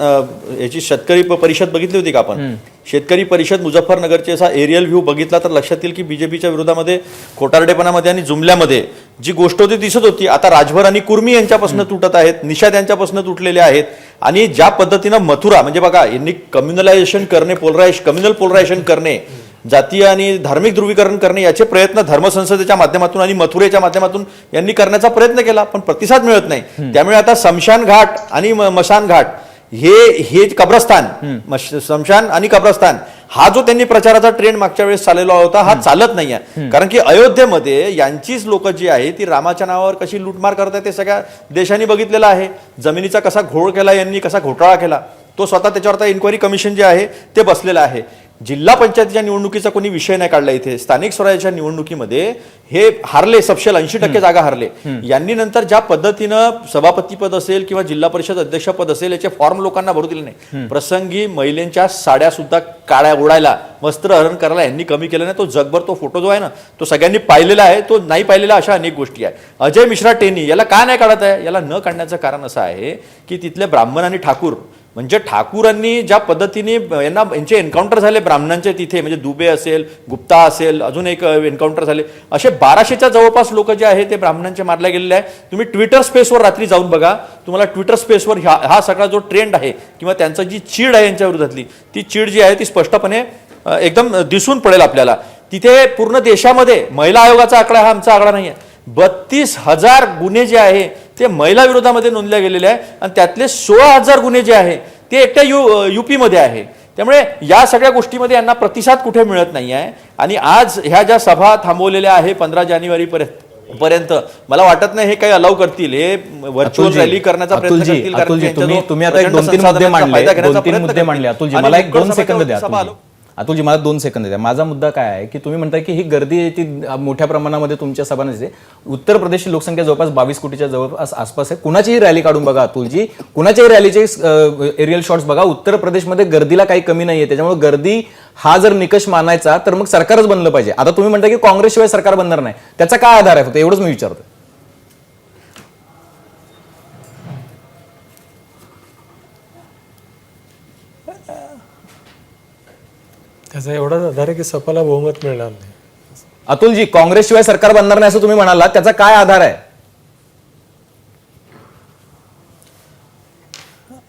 याची शेतकरी परिषद बघितली होती का आपण? शेतकरी परिषद मुझफ्फरनगरचे असा एरियल व्ह्यू बघितला तर लक्षात येईल की बीजेपीच्या विरोधामध्ये खोटारडेपणामध्ये आणि जुमल्यामध्ये जी गोष्ट होती दिसत होती. आता राजभर आणि कुर्मी यांच्यापासून तुटत आहेत, निषाद यांच्यापासून तुटलेले आहेत. आणि ज्या पद्धतीनं मथुरा, म्हणजे बघा यांनी कम्युनलायझेशन करणे, कम्युनल पोलरायझेशन करणे, जातीय आणि धार्मिक ध्रुवीकरण करणे याचे प्रयत्न धर्मसंसदेच्या माध्यमातून आणि मथुरेच्या माध्यमातून यांनी करण्याचा प्रयत्न केला, पण प्रतिसाद मिळत नाही. त्यामुळे आता स्मशान घाट आणि मशान घाट हे कब्रस्तान, स्मशान आणि कब्रस्तान, हा जो त्यांनी प्रचाराचा ट्रेंड मागच्या वेळेस चाललेला होता हा चालत नाहीये. कारण की अयोध्येमध्ये यांचीच लोक जी आहे ती रामाच्या नावावर कशी लूटमार करतात ते सगळ्या देशांनी बघितलेलं आहे. जमिनीचा कसा घोळ केला यांनी, कसा घोटाळा केला, तो स्वतः त्याच्यावर इन्क्वायरी कमिशन जे आहे ते बसलेलं आहे. जिल्हा पंचायतीच्या निवडणुकीचा कोणी विषय नाही काढला इथे. स्थानिक स्वराज्याच्या निवडणुकीमध्ये हे हारले, सपशेल 80% जागा हारले. यांनी नंतर ज्या पद्धतीनं सभापतीपद असेल किंवा जिल्हा परिषद अध्यक्षपद असेल याचे फॉर्म लोकांना भरू दिले नाही. प्रसंगी महिलांच्या साड्या सुद्धा काळ्या उडायला, वस्त्रहरण करायला यांनी कमी केलं नाही. तो जगभर तो फोटो जो आहे ना तो सगळ्यांनी पाहिलेला आहे, तो नाही पाहिलेला अशा अनेक गोष्टी आहेत. अजय मिश्रा टेनी याला का नाही काढत आहे? याला न काढण्याचं कारण असं आहे की तिथले ब्राह्मण आणि ठाकूर, म्हणजे ठाकूरांनी ज्या पद्धतीने यांचे एन्काउंटर झाले ब्राह्मणांचे तिथे, म्हणजे दुबे असेल, गुप्ता असेल, अजून एक एन्काउंटर झाले, असे 1200च्या जवळपास लोक जे आहे ते ब्राह्मणांचे मारले गेलेले आहे. तुम्ही ट्विटर स्पेसवर रात्री जाऊन बघा, तुम्हाला ट्विटर स्पेसवर हा सगळा जो ट्रेंड आहे किंवा त्यांचा जी चीड आहे यांच्या विरोधातली, ती चीड जी आहे ती स्पष्टपणे एकदम दिसून पडेल आपल्याला. तिथे पूर्ण देशामध्ये महिला आयोगाचा आकडा हा आमचा आकडा नाही आहे, 32,000 गुन्हे जे आहे ते महिला विरोधामध्ये नोंदले गेलेले आहे आणि त्यातले 16,000 गुन्हे जे आहे ते एकट्या युपी मध्ये आहे. त्यामुळे या सगळ्या गोष्टीमध्ये यांना प्रतिसाद कुठे मिळत नाही आहे. आणि आज ह्या ज्या सभा थांबवलेल्या आहे 15 जानेवारी पर्यंत मला वाटत नाही हे काही अलाउ करतील. हे व्हर्च्युअल रॅली करण्याचा प्रयत्न करतील. तुम्ही आता 2-3 मुद्दे मांडले. अतुलजी मला 1-2 सेकंद द्या. अतुलजी मला 2 सेकंद द्या. माझा मुद्दा काय आहे की तुम्ही म्हणताय की ही गर्दी ती मोठ्या प्रमाणामध्ये तुमच्या सभांमध्ये, उत्तर प्रदेशची लोकसंख्या जवळपास 22 कोटीच्या जवळपास आसपास आहे. कुणाचीही रॅली काढून बघा अतुलजी, कुणाच्याही रॅलीचे एरियल शॉट्स बघा, उत्तर प्रदेशमध्ये गर्दीला काही कमी नाहीये. त्याच्यामुळे गर्दी हा जर निकष मानायचा तर मग सरकारच बनलं पाहिजे. आता तुम्ही म्हणता की काँग्रेसशिवाय सरकार बनणार नाही, त्याचा काय आधार आहे? फक्त एवढंच मी विचारतो. त्याचा एवढाच आधार आहे की सपाला बहुमत मिळणार नाही. अतुलजी, काँग्रेसशिवाय सरकार बनणार नाही असं तुम्ही म्हणाला, त्याचा काय आधार आहे?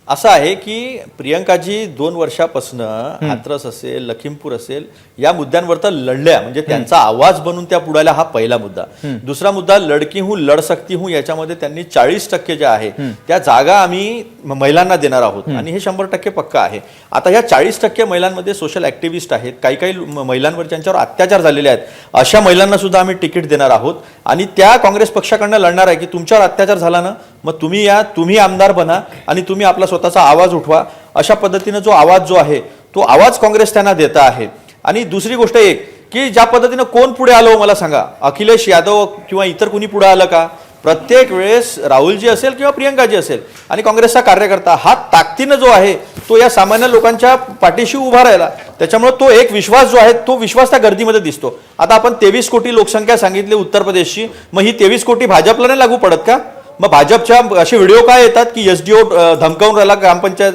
असं आहे की प्रियंकाजी 2 वर्षापासून हाथरस असेल, लखीमपूर असेल या मुद्द्यांवर तर लढल्या, म्हणजे त्यांचा आवाज बनून त्या पुढायला हा पहिला मुद्दा. दुसरा मुद्दा लडकी हूं लढ सकती हूं, याच्यामध्ये त्यांनी 40% ज्या आहे त्या जागा आम्ही महिलांना देणार आहोत आणि हे 100% पक्का आहे. आता ह्या 40% महिलांमध्ये सोशल ऍक्टिव्हिस्ट आहेत, काही महिलांवर ज्यांच्यावर अत्याचार झालेले आहेत अशा महिलांना सुद्धा आम्ही तिकीट देणार आहोत आणि त्या काँग्रेस पक्षाकडनं लढणार आहे की तुमच्यावर अत्याचार झाला ना, मग तुम्ही आमदार बना आणि तुम्ही आपला स्वतःचा आवाज उठवा. अशा पद्धतीनं जो आवाज आहे तो आवाज काँग्रेस त्यांना देता आहे. आणि दुसरी गोष्ट एक की ज्या पद्धतीनं कोण पुढे आलो मला सांगा, अखिलेश यादव किंवा इतर कुणी पुढे आलं का? प्रत्येक वेळेस राहुलजी असेल किंवा प्रियंकाजी असेल आणि काँग्रेसचा कार्यकर्ता हा ताकदीनं जो आहे तो या सामान्य लोकांच्या पाठीशी उभा राहिला. त्याच्यामुळे तो एक विश्वास जो आहे तो विश्वास त्या गर्दीमध्ये दिसतो. आता आपण 23 कोटी लोकसंख्या सांगितली उत्तर प्रदेशची, मग ही 23 कोटी भाजपला नाही लागू पडत का? मग भाजपच्या असे व्हिडिओ काय येतात की एसडीओ धमकावून राहिला ग्रामपंचायत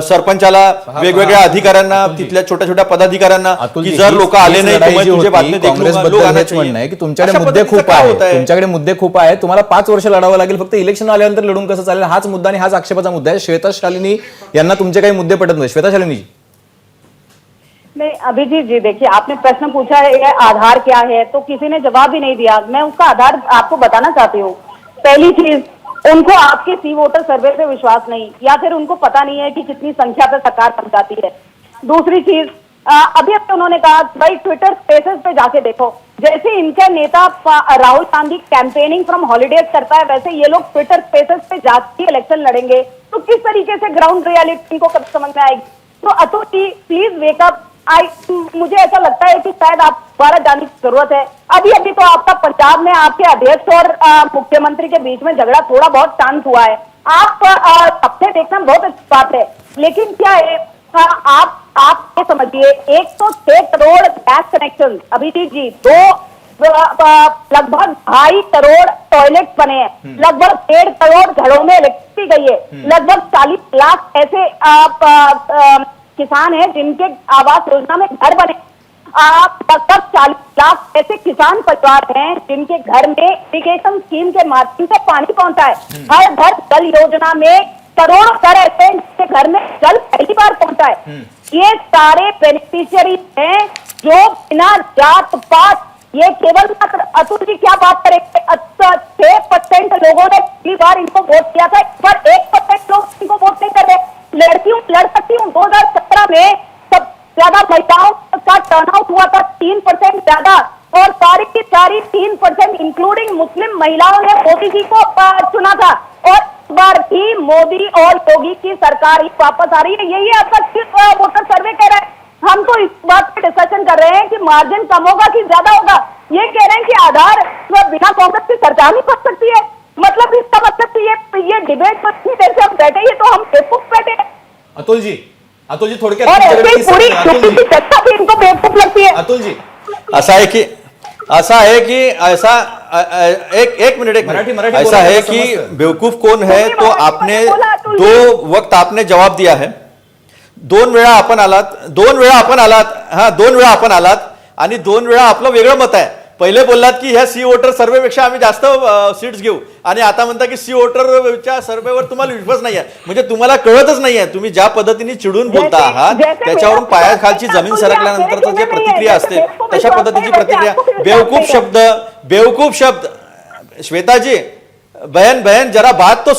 सरपंचाला, वेगवेगळ्या अधिकाऱ्यांना, तिथल्या छोट्या छोट्या पदाधिकाऱ्यांना की जर लोक आले नाही की तुमच्याकडे मुद्दे खूप आहेत, तुमच्याकडे मुद्दे खूप आहेत, तुम्हाला 5 वर्ष लढावं लागेल, फक्त इलेक्शन आल्यानंतर लढून कसं चालेल हाच मुद्दा आणि हाच आक्षेपाचा मुद्दा आहे. श्वेता शालिनी यांना तुमचे काही मुद्दे पटत नाही. श्वेता शालिनी जी. नहीं अभिजीत जी, देखिए आपने प्रश्न पूछा है आधार क्या है, तो किसी ने जवाब ही नहीं दिया. मैं उसका आधार आपको बताना चाहती हूँ. पहली चीज, उनको आपके सी वोटर सर्वे पे विश्वास नहीं, या फिर उनको पता नहीं है कि कितनी संख्या पे सरकार बन जाती है. दूसरी चीज, अभी उन्होंने कहा भाई ट्विटर स्पेसेस पे जाके देखो, जैसे इनका नेता Rahul Gandhi campaigning from holidays करता है वैसे ये लोग ट्विटर स्पेसेस पे जाके इलेक्शन लड़ेंगे, तो किस तरीके से ग्राउंड रियलिटी इनको कब समझ में आएगी? तो अतुल जी प्लीज वेकअप. मुझे ऐसा लगता है कि शायद आप दोबारा जाने की जरूरत है. अभी तो आपका पंजाब में आपके अध्यक्ष और मुख्यमंत्री के बीच में झगड़ा थोड़ा बहुत शांत हुआ है. आप अपने देखना बहुत अच्छी बात है, लेकिन क्या है आप ये समझिए 106 करोड़ गैस कनेक्शन अभिजीत जी, लगभग 2.5 करोड़ टॉयलेट बने हैं, लगभग 1.5 करोड़ घरों में इलेक्ट्रिसिटी गई है, लगभग 40 लाख ऐसे किसान हैं जिनके आवास योजना में घर बने. लगभग 40 लाख ऐसे किसान परिवार हैं जिनके घर में इरिगेशन स्कीम के माध्यम से पानी पहुंचा है. हर घर जल योजना में करोड़ों घर ऐसे हैं जिनके घर में जल पहली बार पहुंचा है. ये सारे बेनिफिशियरी हैं जो बिना जात पात, ये केवल मात्र अतुल जी क्या बात करेंगे, 6% लोगों ने पहली बार इनको वोट किया था, पर 1% लोग इनको वोट नहीं कर रहे. लड़की हूँ, लड़ सकती हूँ। 2017 में सब ज्यादा महिलाओं का टर्नआउट हुआ था 3% ज्यादा, और सारी की सारी 3% इंक्लूडिंग मुस्लिम महिलाओं ने मोदी जी को चुना था। और इस बार भी मोदी और योगी की सरकार ही वापस आ रही है। यही आपका वोटर सर्वे कह रहा है। हम तो इस बात पे डिस्कशन कर रहे हैं कि मार्जिन कम होगा कि ज्यादा होगा। ये कह रहे हैं कि आधार बिना कांग्रेस की सरकार नहीं पक सकती है। मतलब इसका मतलब ये डिबेट पर इतनी देर से हम बैठे, ये तो हम बेवकूफ बैठे हैं। अतुल जी थोडक्यात और ऐसे ही पूरी अतुल जी, चर्चा भी इनको बेवकूफ लगती है। अतुल जी ऐसा है कि ऐसा एक मिनट मराठी ऐसा बोला है तो कि समजतं। बेवकूफ कोण है, तुम्ही तो मराठी आपने बोला, अतुल जी। 2 वक्त आपने जवाब दिया है। 2 वेळा आपण आलात, 2 वेळा आपण आलात आणि 2 वेळा आपलं वेगळं मत आहे। पहिले बोललात की ह्या सी वोटर सर्वेपेक्षा आम्ही जास्त सीट्स घेऊ, आणि आता म्हणता की सी वोटरच्या सर्वेवर तुम्हाला विश्वास नाही आहे। म्हणजे तुम्हाला कळतच नाही आहे, तुम्ही ज्या पद्धतीने चिडून बोलता आहात त्याच्यावरून पायाखालची जमीन सरकल्यानंतरचं जे प्रतिक्रिया असते तशा पद्धतीची प्रतिक्रिया। बेवकूफ शब्द श्वेता जी, बहन जरा बात तो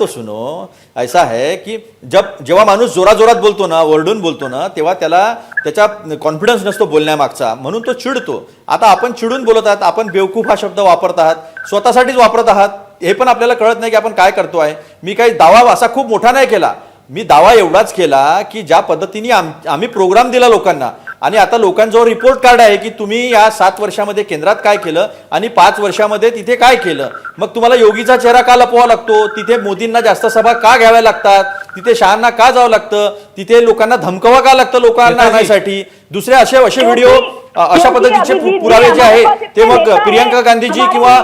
सुनो। ऐसा है कि जेव्हा माणूस जोरात बोलतो ना, ओरडून बोलतो ना, तेव्हा त्याचा कॉन्फिडन्स नसतो बोलण्यामागचा, म्हणून तो चिडतो। आता आपण चिडून बोलत आहात, आपण बेवकूफ हा शब्द वापरत आहात, स्वतःसाठीच वापरत आहात, हे पण आपल्याला कळत नाही की आपण काय करतो आहे। मी काही दावा असा खूप मोठा नाही केला, मी दावा एवढाच केला की ज्या पद्धतीने आम्ही प्रोग्राम दिला लोकांना, आणि आता लोकांजवळ रिपोर्ट कार्ड आहे की तुम्ही या 7 वर्षामध्ये केंद्रात काय केलं आणि 5 वर्षामध्ये तिथे काय केलं। मग तुम्हाला योगीचा चेहरा का लपवावा लागतो, तिथे मोदींना जास्त सभा का घ्याव्या लागतात, तिथे शहांना का जावं लागतं, तिथे लोकांना धमकावा का लागतं लोकांना आणण्यासाठी, दुसरे असे व्हिडिओ अशा पद्धतीचे पुरावे जे आहे ते मग प्रियंका गांधीजी किंवा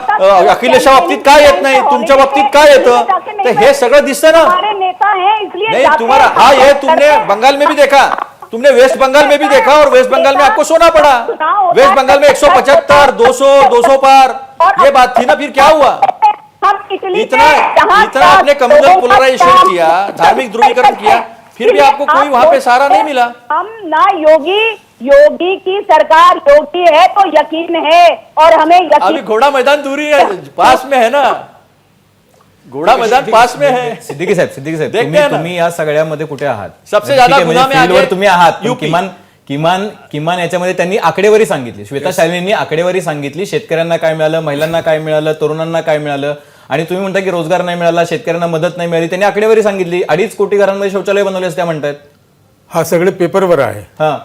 अखिलेशच्या बाबतीत काय येत नाही, तुमच्या बाबतीत काय येतं, तर हे सगळं दिसतं ना। नहीं, तुम्हारा हाँ ये तुमने बंगाल में भी देखा, तुमने वेस्ट बंगाल में भी देखा, और वेस्ट बंगाल में आपको सोना पड़ा। वेस्ट बंगाल में 175, 200 पार, ये बात थी ना, फिर क्या हुआ? इतना आपने कम्युनल पोलराइजेशन किया, धार्मिक ध्रुवीकरण किया, फिर भी आपको कोई वहां पे सहारा नहीं मिला। हम ना योगी की सरकार योगी है तो यकीन है, और हमें यकीन। अभी घोड़ा मैदान दूरी है, पास में है ना, घोड़ा मैदान पास में है। सिद्दीकी साहेब देखते हैं ना। तुम्ही या सगळ्यामध्ये कुठे आहात? सबसे ज्यादा ठीक आहे, गुन्हा में म्हणजे फील्डवर आगे तुम्ही आहात, पण यूपी। किमान याच्यामध्ये त्यांनी आकडेवारी सांगितली, श्वेता शालिनींनी आकडेवारी सांगितली, शेतकऱ्यांना काय मिळालं, महिलांना काय मिळालं, तरुणांना काय मिळालं, आणि तुम्ही म्हणता की रोजगार नाही मिळाला, शेतकऱ्यांना मदत नाही मिळाली। त्यांनी आकडेवारी सांगितली, 2.5 कोटी घरांमध्ये शौचालय बनवले असं त्या म्हणतात। हाँ, सगळे पेपर पर आहे। हाँ,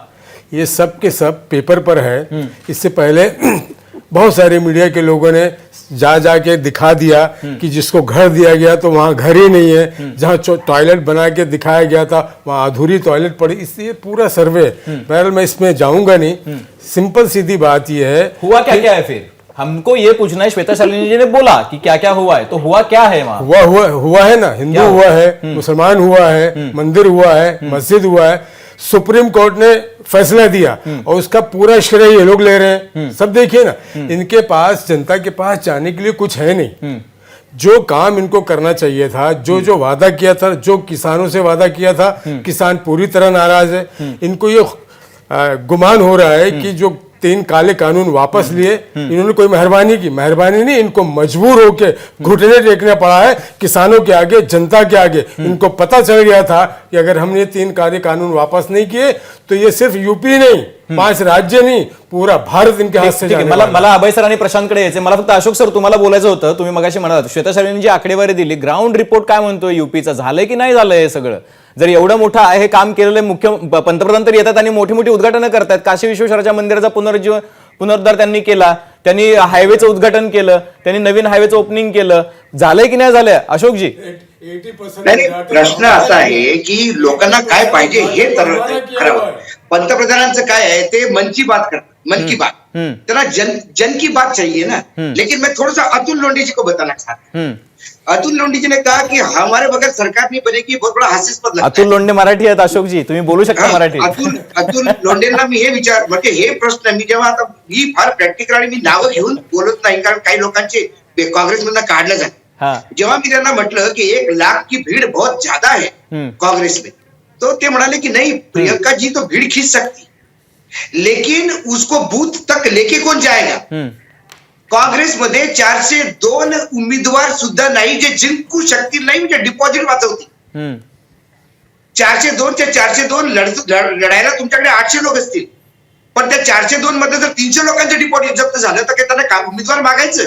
ये सब के सब पेपर पर है। इससे पहले बहुत सारे मीडिया के लोगों ने जाके दिखा दिया कि जिसको घर दिया गया तो वहाँ घर ही नहीं है, जहाँ टॉयलेट बना के दिखाया गया था वहाँ अधूरी टॉयलेट पड़ी। इसलिए पूरा सर्वे, बहरहाल मैं इसमें जाऊंगा नहीं। सिंपल सीधी बात यह है, हुआ क्या है फिर? हमको ये पूछना है, श्वेता शालिनी जी ने बोला कि क्या क्या हुआ है, तो हुआ क्या है वहाँ? हुआ है ना, हिंदू हुआ है, मुसलमान हुआ है, मंदिर हुआ है, मस्जिद हुआ है। सुप्रीम कोर्ट ने फैसला दिया और उसका पूरा श्रेय ये लोग ले रहे हैं। सब देखिए ना, इनके पास, जनता के पास जाने के लिए कुछ है नहीं। जो काम इनको करना चाहिए था, जो वादा किया था, जो किसानों से वादा किया था, किसान पूरी तरह नाराज है। इनको ये गुमान हो रहा है कि जो 3 काले कानून वापस लिए, इन्होंने कोई मेहरबानी की, मेहरबानी नहीं, इनको मजबूर होके घुटने टेकना पड़ा है किसानों के आगे, जनता के आगे। इनको पता चल गया था कि अगर हमने 3 काले कानून वापस नहीं किए तो ये सिर्फ यूपी नहीं, 5 राज्य नहीं, पूरा भारत इनके हाथ से ठीक आहे, जाने वाला। मला अभय सर आणि प्रशांतकडे यायचे। मला फक्त अशोक सर तुम्हाला बोलायचं होतं, तुम्ही मगाशी म्हणालात श्वेता शालिनींनी जी आकडेवारी दिली, ग्राउंड रिपोर्ट काय म्हणतोय युपीचा, झालंय की नाही झालंय हे सगळं? जर एवढं मोठं आहे हे काम केलेलं, मुख्य पंतप्रधान तर येतात आणि मोठी मोठी उद्घाटनं करतात। काशी विश्वेश्वराच्या मंदिराचा पुनरुद्धार त्यांनी केला, त्यांनी हायवेचं उद्घाटन केलं, त्यांनी नवीन हायवेचं ओपनिंग केलं, झालंय की नाही झालंय अशोकजी? नाही, प्रश्न असा आहे की लोकांना काय पाहिजे हे ठरवावं। पंतप्रधानांचं काय आहे, ते मन की बात करतात, मन की बात, त्यांना जन की बात चाहिए ना। लेकिन मैं थोड़ा सा अतुल लोंढे जी को बताना चाहता हूँ। अतुल लोंढे जी ने कहा कि हमारे बगैर सरकार नहीं बनेगी, बहुत बड़ा हास्यास्पद लगता है। अतुल लोंढे मराठी आहेत अशोकजी, तुम्ही बोलू शकता मराठी। अतुल लोंढेंना मी हे विचार, म्हणजे हे प्रश्न मी जेव्हा, आता मी फार प्रॅक्टिकल आणि मी नावं घेऊन बोलत नाही, कारण काही लोकांचे काँग्रेसमधनं काढलं जातं। जेव्हा मी त्यांना म्हटलं की 1 लाख की भीड़ बहुत ज्यादा है कांग्रेस में, तो ते म्हणाले कि नहीं, प्रियंका जी तो भीड़ खींच सकती, लेकिन उसको बूथ तक लेके कौन जाएगा? काँग्रेसमध्ये 402 उमेदवार सुद्धा नाही जे जिंकू शकतील, नाही म्हणजे डिपॉझिट वाचवतील। 402 च्या 402 लढायला तुमच्याकडे 800 लोक असतील, पण त्या 402 मध्ये जर 300 लोकांचं डिपॉझिट जप्त झालं तर त्यांना उमेदवार मागायचं.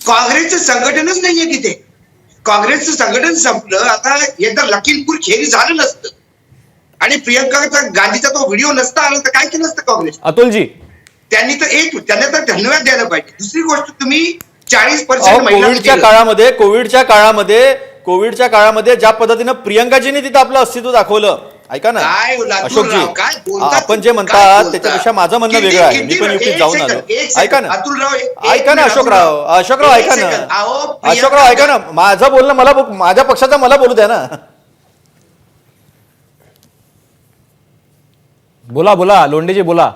काँग्रेसचं संघटनच नाहीये तिथे. काँग्रेसचं संघटन संपलं. आता एकदा लखीमपूर खेरी झालं नसतं आणि प्रियंका गांधीचा तो व्हिडिओ नसता आला तर काय केलं असतं काँग्रेस? अतुलजी, त्यांना तर धन्यवाद द्यायला पाहिजे. दुसरी गोष्ट, तुम्ही 40% कोविडच्या काळामध्ये ज्या पद्धतीनं प्रियंकाजींनी तिथं आपलं अस्तित्व दाखवलं, ऐका ना अशोकजी, आपण जे म्हणतात त्याच्यापेक्षा माझं म्हणणं वेगळं आहे. मी पण युपीत जाऊन आलो. ऐका ना अशोकराव ऐका ना, माझं बोलणं माझ्या पक्षाचं मला बोलू द्या ना. बोला लोंढेजी बोला.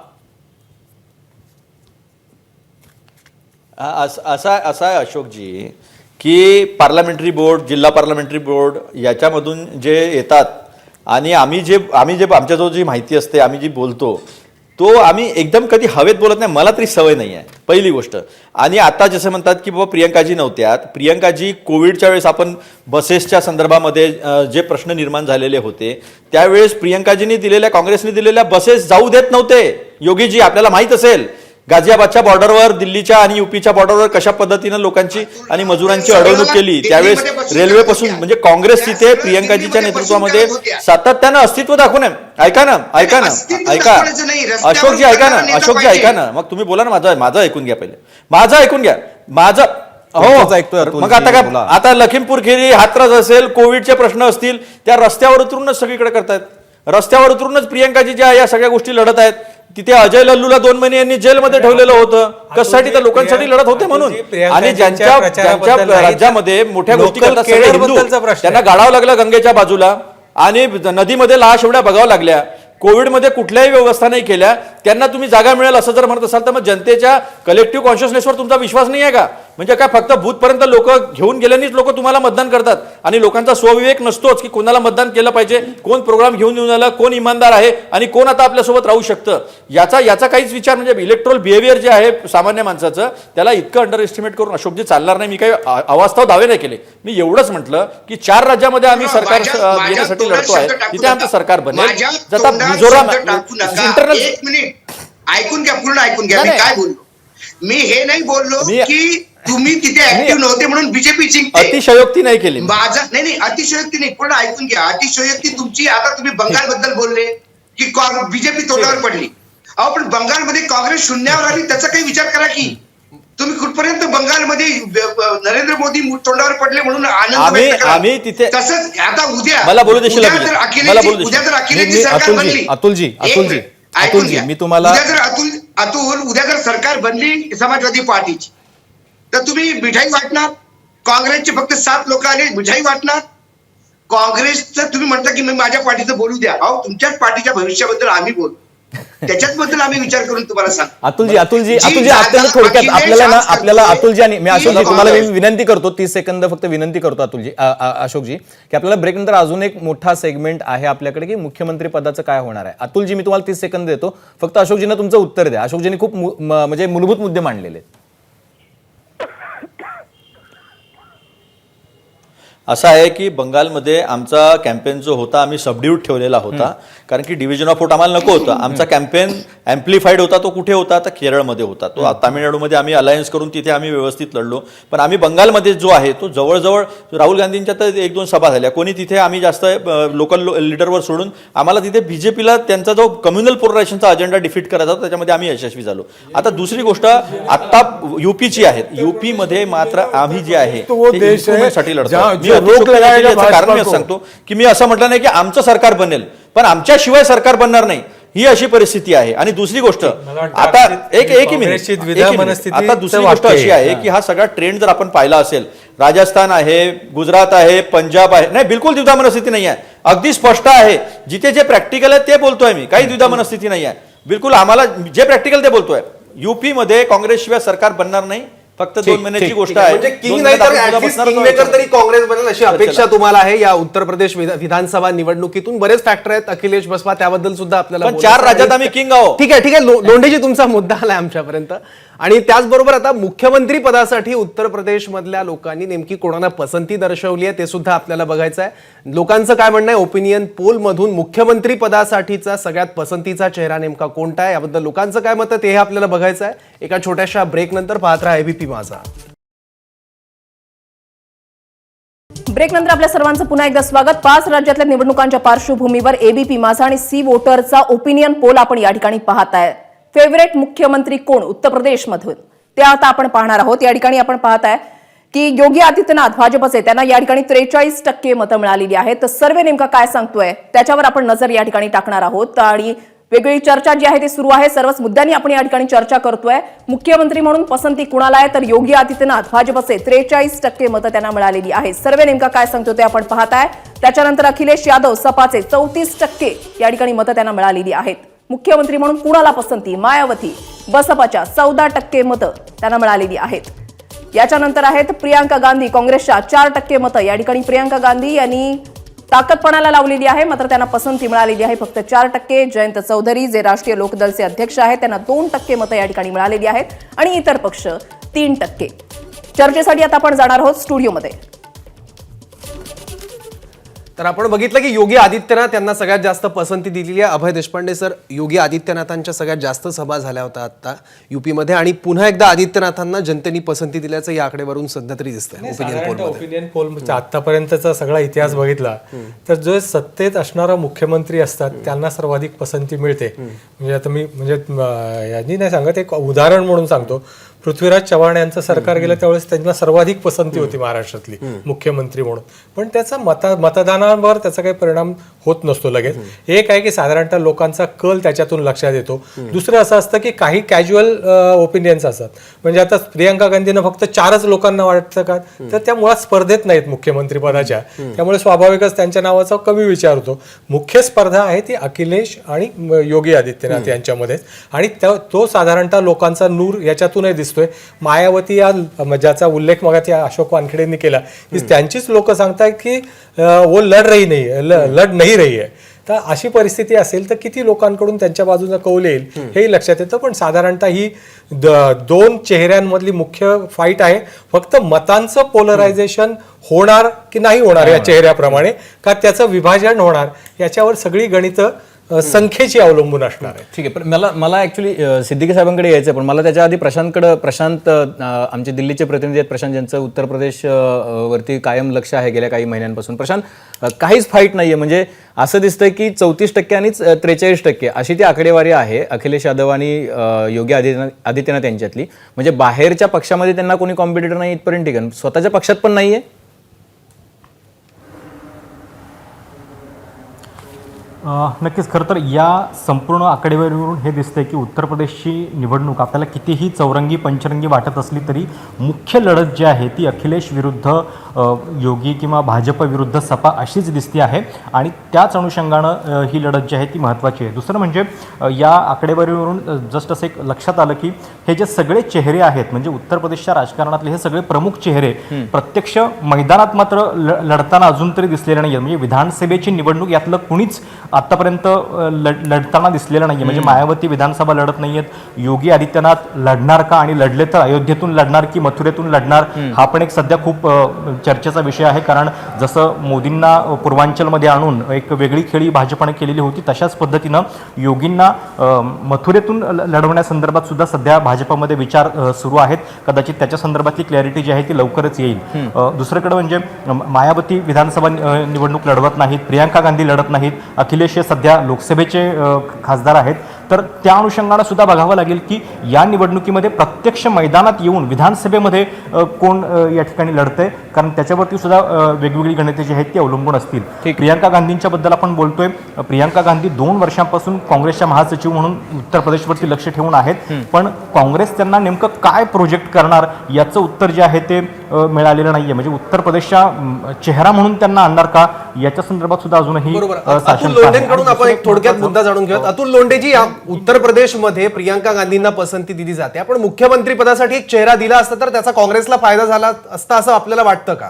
असा आहे अशोकजी की पार्लमेंटरी बोर्ड, जिल्हा पार्लमेंटरी बोर्ड याच्यामधून जे येतात आणि आम्ही जे आमच्याजवळ जी माहिती असते, आम्ही जी बोलतो तो आम्ही एकदम कधी हवेत बोलत नाही. मला तरी सवय नाही आहे, पहिली गोष्ट. आणि आता जसं म्हणतात की बाबा प्रियंकाजी नव्हत्यात, प्रियंकाजी कोविडच्या वेळेस आपण बसेसच्या संदर्भामध्ये जे प्रश्न निर्माण झालेले होते त्यावेळेस प्रियंकाजींनी दिलेल्या, काँग्रेसने दिलेल्या बसेस जाऊ देत नव्हते. योगीजी, आपल्याला माहित असेल गाझियाबादच्या बॉर्डरवर, दिल्लीच्या आणि युपीच्या बॉर्डरवर कशा पद्धतीनं लोकांची आणि मजुरांची अडवणूक केली. त्यावेळेस रेल्वेपासून म्हणजे काँग्रेस तिथे प्रियंकाजीच्या नेतृत्वामध्ये सातत्यानं अस्तित्व दाखवून आहे. ऐका अशोकजी, ऐका ना, मग तुम्ही बोला ना. माझं ऐकून घ्या पहिले, हो. मग आता काय, आता लखीमपूर खेरी, हाथरस असेल, कोविडचे प्रश्न असतील, त्या रस्त्यावर उतरूनच सगळीकडे करतायत. रस्त्यावर उतरूनच प्रियंकाजी ज्या या सगळ्या गोष्टी लढत आहेत. तिथे अजय लल्लूला 2 महिने यांनी जेलमध्ये ठेवलेलं होतं. कशासाठी? तर लोकांसाठी लढत होते म्हणून. आणि ज्यांच्या राज्यामध्ये मोठ्या गोष्टी करतात सगळे हिंदू, त्यांना गाडावं लागलं गंगेच्या बाजूला आणि नदीमध्ये लाश एवढ्या बघावं लागल्या. कोविडमध्ये कुठल्याही व्यवस्था नाही केल्या. त्यांना तुम्ही जागा मिळेल असं जर म्हणत असाल तर मग जनतेच्या कलेक्टिव्ह कॉन्शियसनेसवर तुमचा विश्वास नाही आहे का? म्हणजे काय फक्त बूथपर्यंत लोक घेऊन गेल्यानेच लोक तुम्हाला मतदान करतात आणि लोकांचा स्वविवेक नसतोच की कोणाला मतदान केलं पाहिजे, कोण प्रोग्राम घेऊन येऊन आला, कोण इमानदार आहे आणि कोण आता आपल्यासोबत राहू शकतं, याचा काहीच विचार म्हणजे इलेक्ट्रोल बिहेवियर जे आहे सामान्य माणसाचं, त्याला इतकं अंडर एस्टिमेट करून अशोकजी चालणार नाही. मी काही अवास्तव दावे नाही केले. मी एवढंच म्हटलं की 4 राज्यामध्ये आम्ही सरकार येण्यासाठी लढतो आहे, तिथे आमचं सरकार बनेल. जसा मिझोराम इंटरनल, एक मिनिट ऐकून घ्या, पूर्ण ऐकून घ्या. मी काय बोललो? मी हे नाही बोललो की तुम्ही तिथे ऍक्टिव्ह नव्हते म्हणून बीजेपी जिंकते. अतिशयोक्ती नाही केली. नाही, अतिशयोक्ती नाही, पूर्ण ऐकून घ्या. अतिशयोक्ती तुमची. आता तुम्ही बंगाल बद्दल बोलले की बीजेपी तोंडावर पडली. अहो, पण बंगालमध्ये काँग्रेस शून्यावर आली, त्याचा काही विचार करा की तुम्ही कुठपर्यंत बंगालमध्ये नरेंद्र मोदी तोंडावर पडले म्हणून आनंद आम्ही तिथे. तसंच आता उद्या मला बोलू देशील, उद्या जर अखिलेशची सरकार बनली, अतुलजी मी तुम्हाला, उद्या जर सरकार बनली समाजवादी पार्टीची, तर तुम्ही मिठाई वाटणार. काँग्रेसचे फक्त 7 लोक आले, मिठाई वाटणार. काँग्रेसचं तुम्ही म्हणता की माझ्या पार्टीचं बोलू द्या. अहो, तुमच्याच पार्टीच्या भविष्याबद्दल आम्ही बोलू, त्याच्याबद्दल आम्ही विचार करून तुम्हाला सांग. अतुलजी अत्यंत थोडक्यात आपल्याला अतुलजी आणि मी अशोकजी तुम्हाला मी विनंती करतो, 30 सेकंद फक्त विनंती करतो अशोकजी, की आपल्याला ब्रेक नंतर अजून एक मोठा सेगमेंट आहे आपल्याकडे की मुख्यमंत्री पदाचं काय होणार आहे. अतुलजी, मी तुम्हाला 30 सेकंद देतो, फक्त अशोकजींना तुमचं उत्तर द्या. अशोकजींनी खूप म्हणजे मूलभूत मुद्दे मांडलेले. असं आहे की बंगालमध्ये आमचा कॅम्पेन जो होता आम्ही सबड्यूट ठेवलेला होता, कारण की डिव्हिजन ऑफ वोट आम्हाला नको होतं. आमचा कॅम्पेन ॲम्प्लिफाईड होता. तो कुठे होता? तर केरळमध्ये होता. तो तामिळनाडूमध्ये आम्ही अलायन्स करून तिथे आम्ही व्यवस्थित लढलो. पण आम्ही बंगालमध्ये जो आहे तो जवळजवळ राहुल गांधींच्या तर 1-2 सभा झाल्या. कोणी तिथे आम्ही जास्त लोकल लीडरवर सोडून आम्हाला तिथे बीजेपीला त्यांचा जो कम्युनल पोलरायझेशनचा अजेंडा डिफीट करायचा होता त्याच्यामध्ये आम्ही यशस्वी झालो. आता दुसरी गोष्ट आता युपीची आहे. युपीमध्ये मात्र आम्ही जे आहे साठी लढतो. कारण मी असं सांगतो की मी असं म्हटलं नाही की आमचं सरकार बनेल, पण आमच्याशिवाय सरकार बनणार नाही, ही अशी परिस्थिती आहे. आणि दुसरी गोष्ट, आता एक मिनिट, आता दुसरी गोष्ट अशी आहे की हा सगळा ट्रेंड जर आपण पाहिला असेल, राजस्थान आहे, गुजरात आहे, पंजाब आहे, नाही बिलकुल द्विधा मनस्थिती नाही आहे. अगदी स्पष्ट आहे. जिथे जे प्रॅक्टिकल आहे ते बोलतोय मी, काही द्विधा मनस्थिती नाही आहे. बिलकुल आम्हाला जे प्रॅक्टिकल ते बोलतोय. युपी मध्ये काँग्रेसशिवाय सरकार बनणार नाही, फक्त 2 महिन्याची गोष्ट आहे. म्हणजे 2 किंग नाही महिन्यात तर आपण ऍटलीस्ट बसणारच किंगमेकर आहोत. तरी काँग्रेस बनेल अशी अपेक्षा चला. तुम्हाला आहे या उत्तर प्रदेश विधानसभा निवडणुकीतून. बरेच फॅक्टर आहेत अखिलेश बसपा, त्याबद्दल सुद्धा आपल्याला पण बोलायचं 4 राज्यात आहे. आम्ही किंग आहोत. ठीक आहे लोंढेजी, तुमचा मुद्दा आलाय आमच्यापर्यंत. आणि त्याचबरोबर आता मुख्यमंत्री पदासाठी उत्तर प्रदेश मधल्या लोकांनी नेमकी कोणाला पसंती दर्शवली आहे ते सुद्धा आपल्याला बघायचं आहे. लोकांचं काय म्हणणं आहे ओपिनियन पोल मधून मुख्यमंत्री पदासाठीचा सगळ्यात पसंतीचा चेहरा नेमका कोणता आहे, याबद्दल लोकांचं काय मत आहे ते आपल्याला बघायचं आहे. एका छोट्याशा ब्रेक नंतर पाहत राहा एबीपी माझा. ब्रेक नंतर आपल्या सर्वांचं पुन्हा एकदा स्वागत. 5 राज्यातल्या निवडणुकांच्या पार्श्वभूमीवर एबीपी माझा आणि सी वोटरचा ओपिनियन पोल आपण या ठिकाणी पाहताय. फेवरेट मुख्यमंत्री कोण उत्तर प्रदेशमधून ते आता आपण पाहणार आहोत. या ठिकाणी आपण पाहताय की योगी आदित्यनाथ भाजपचे, त्यांना या ठिकाणी 43% मतं मिळालेली आहेत. तर सर्वे नेमका काय सांगतोय त्याच्यावर आपण नजर या ठिकाणी टाकणार आहोत. आणि वेगळी चर्चा जी आहे ती सुरू आहे. सर्वच मुद्द्यांनी आपण या ठिकाणी चर्चा करतोय. मुख्यमंत्री म्हणून पसंती कुणाला आहे, तर योगी आदित्यनाथ भाजपचे 43% मतं त्यांना मिळालेली आहेत. सर्वे नेमका काय सांगतो ते आपण पाहताय. त्याच्यानंतर अखिलेश यादव सपाचे 34% या ठिकाणी मतं त्यांना मिळालेली आहेत. मुख्यमंत्री म्हणून कुणाला पसंती, मायावती बसपाच्या 14% मतं त्यांना मिळालेली आहेत. याच्यानंतर आहेत प्रियांका गांधी काँग्रेसच्या 4% मतं. या ठिकाणी प्रियांका गांधी यांनी ताकदपणाला लावलेली आहे, मात्र त्यांना पसंती मिळालेली आहे फक्त 4%. जयंत चौधरी जे राष्ट्रीय लोकदलचे अध्यक्ष आहेत त्यांना 2% मतं या ठिकाणी मिळालेली आहेत आणि इतर पक्ष 3%. चर्चेसाठी आता आपण जाणार आहोत स्टुडिओमध्ये. तर आपण बघितलं की योगी आदित्यनाथ यांना सगळ्यात जास्त पसंती दिलेली आहे. अभय देशपांडे सर, योगी आदित्यनाथांच्या सगळ्यात जास्त सभा झाल्या होत्या आता युपीमध्ये आणि पुन्हा एकदा आदित्यनाथांना जनतेने पसंती दिल्याचं या आकडेवरून सध्या तरी दिसतंय ओपिनियन पोल आतापर्यंतचा सगळा इतिहास बघितला तर जो सत्तेत असणारा मुख्यमंत्री असतात त्यांना सर्वाधिक पसंती मिळते. म्हणजे आता मी यांनी नाही सांगत, एक उदाहरण म्हणून सांगतो. पृथ्वीराज चव्हाण यांचं सरकार गेलं त्यावेळेस त्यांना सर्वाधिक पसंती होती महाराष्ट्रातली मुख्यमंत्री म्हणून. पण त्याचा मतदानावर त्याचा काही परिणाम होत नसतो लगेच. एक आहे की साधारणतः लोकांचा कल त्याच्यातून लक्षात येतो. दुसरं असं असतं की काही कॅज्युअल ओपिनियन्स असतात. म्हणजे आता प्रियांका गांधींना फक्त 4च लोकांना वाटतं का, तर त्या मुळात स्पर्धेत नाहीत मुख्यमंत्री पदाच्या, त्यामुळे स्वाभाविकच त्यांच्या नावाचा कमी विचार होतो. मुख्य स्पर्धा आहे ती अखिलेश आणि योगी आदित्यनाथ यांच्यामध्येच आणि तो साधारणतः लोकांचा नूर याच्यातूनही दिसतोय. मायावती या ज्याचा उल्लेख मगाशी अशोक वानखेडेंनी केला की त्यांचीच लोक सांगतात की वो लढ नाही रही है. तर अशी परिस्थिती असेल तर किती लोकांकडून त्यांच्या बाजूने कौल येईल हेही लक्षात येतं. पण साधारणतः ही 2 चेहऱ्यांमधली मुख्य फाईट आहे. फक्त मतांचं पोलरायझेशन होणार की नाही होणार या चेहऱ्याप्रमाणे, का त्याचं विभाजन होणार याच्यावर सगळी गणितं संख्येची अवलंबून असणार आहे. ठीक आहे. पण मला ऍक्च्युली सिद्दीकी साहेबांकडे यायचं, पण मला त्याच्या आधी प्रशांत आमचे दिल्लीचे प्रतिनिधी आहेत, प्रशांत ज्यांचं उत्तर प्रदेश वरती कायम लक्ष आहे गेल्या काही महिन्यांपासून. प्रशांत, काहीच फाईट नाहीये. म्हणजे असं दिसतंय की 34% आणि 43% अशी ती आकडेवारी आहे अखिलेश यादव आणि योगी आदित्यनाथ यांच्यातली. म्हणजे बाहेरच्या पक्षामध्ये त्यांना कोणी कॉम्पिटिटर नाही इथपर्यंत, ठीक आहे, स्वतःच्या पक्षात पण नाहीये. नक्कीच. खरं तर या संपूर्ण आकडेवारीवरून हे दिसतंय की उत्तर प्रदेशची निवडणूक आपल्याला कितीही चौरंगी पंचरंगी वाटत असली तरी मुख्य लढत जी आहे ती अखिलेश विरुद्ध योगी किंवा भाजप विरुद्ध सपा अशीच दिसते आहे आणि त्याच अनुषंगानं ही लढत जी आहे ती महत्त्वाची आहे. दुसरं म्हणजे या आकडेवारीवरून जस्ट असं एक लक्षात आलं की हे जे सगळे चेहरे आहेत म्हणजे उत्तर प्रदेशच्या राजकारणातले हे सगळे प्रमुख चेहरे प्रत्यक्ष मैदानात मात्र लढताना अजून तरी दिसलेले नाही आहेत. म्हणजे विधानसभेची निवडणूक यातलं कुणीच आतापर्यंत लढताना दिसलेलं नाहीये. म्हणजे मायावती विधानसभा लढत नाहीयेत. योगी आदित्यनाथ लढणार का, आणि लढले तर अयोध्येतून लढणार की मथुरेतून लढणार, हा पण एक सध्या खूप चर्चेचा विषय आहे. कारण जसं मोदींना पूर्वांचलमध्ये आणून एक वेगळी खेळी भाजपने केलेली होती तशाच पद्धतीनं योगींना मथुरेतून लढवण्यासंदर्भात सुद्धा सध्या भाजपमध्ये विचार सुरू आहेत. कदाचित त्याच्या संदर्भातली क्लॅरिटी जी आहे ती लवकरच येईल. दुसरीकडे म्हणजे मायावती विधानसभा निवडणूक लढवत नाहीत, प्रियांका गांधी लढत नाहीत, अखिलेश हे सध्या लोकसभेचे खासदार आहेत. तर त्या अनुषंगानं सुद्धा बघावं लागेल की या निवडणुकीमध्ये प्रत्यक्ष मैदानात येऊन विधानसभेमध्ये कोण या ठिकाणी लढतंय, कारण त्याच्यावरती सुद्धा वेगवेगळी गणिते जी आहेत ती अवलंबून असतील. प्रियांका गांधींच्या बद्दल आपण बोलतोय. प्रियांका गांधी 2 वर्षांपासून काँग्रेसच्या महासचिव म्हणून उत्तर प्रदेशवरती लक्ष ठेवून आहेत. पण काँग्रेस त्यांना नेमकं काय प्रोजेक्ट करणार याचं उत्तर जे आहे ते मिळालेलं नाहीये. म्हणजे उत्तर प्रदेशच्या चेहरा म्हणून त्यांना आणणार का याच्या संदर्भात सुद्धा अजूनही बरोबर. साशंक अतुल आहे. लोंढेंकडून आपण एक थोडक्यात मुद्दा जाणून घेऊयात. अतुल लोंढेजी, उत्तर प्रदेशमध्ये प्रियांका गांधींना पसंती दिली जाते, आपण मुख्यमंत्री पदासाठी एक चेहरा दिला असता तर त्याचा काँग्रेसला फायदा झाला असता असं आपल्याला वाटतं का?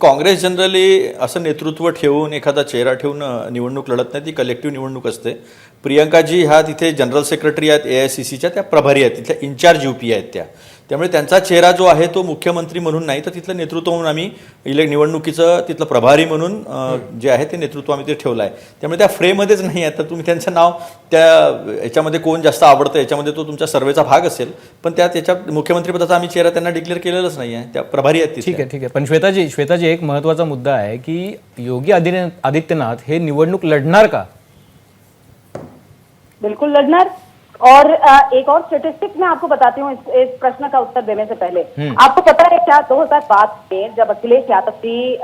काँग्रेस जनरली असं नेतृत्व ठेवून एखादा चेहरा ठेवून निवडणूक लढत नाही, ती कलेक्टिव्ह निवडणूक असते. प्रियंकाजी ह्या तिथे जनरल सेक्रेटरी आहेत AICCच्या, त्या प्रभारी आहेत, तिथल्या इन्चार्ज UP आहेत त्या. त्यामुळे त्यांचा चेहरा जो आहे तो मुख्यमंत्री म्हणून नाही तर तिथलं नेतृत्व म्हणून आम्ही निवडणुकीचं तिथलं प्रभारी म्हणून जे आहे ते नेतृत्व आम्ही ते ठेवलं आहे. त्यामुळे त्या फ्रेममध्येच नाही आहे. तर तुम्ही त्यांचं नाव त्या याच्यामध्ये कोण जास्त आवडतं याच्यामध्ये तो तुमच्या सर्वेचा भाग असेल, पण त्याच्या मुख्यमंत्रीपदाचा आम्ही चेहरा त्यांना डिक्लेअर केलेलाच नाही आहे. त्या प्रभारी आहेत. ठीक आहे. पण श्वेताजी एक महत्त्वाचा मुद्दा आहे की योगी आदित्यनाथ हे निवडणूक लढणार का? बिल्कुल लड़ना। और एक और स्टेटिस्टिक्स मैं आपको बताती हूँ इस प्रश्न का उत्तर देने से पहले। आपको पता है क्या 2007 में जब अखिलेश यादव जी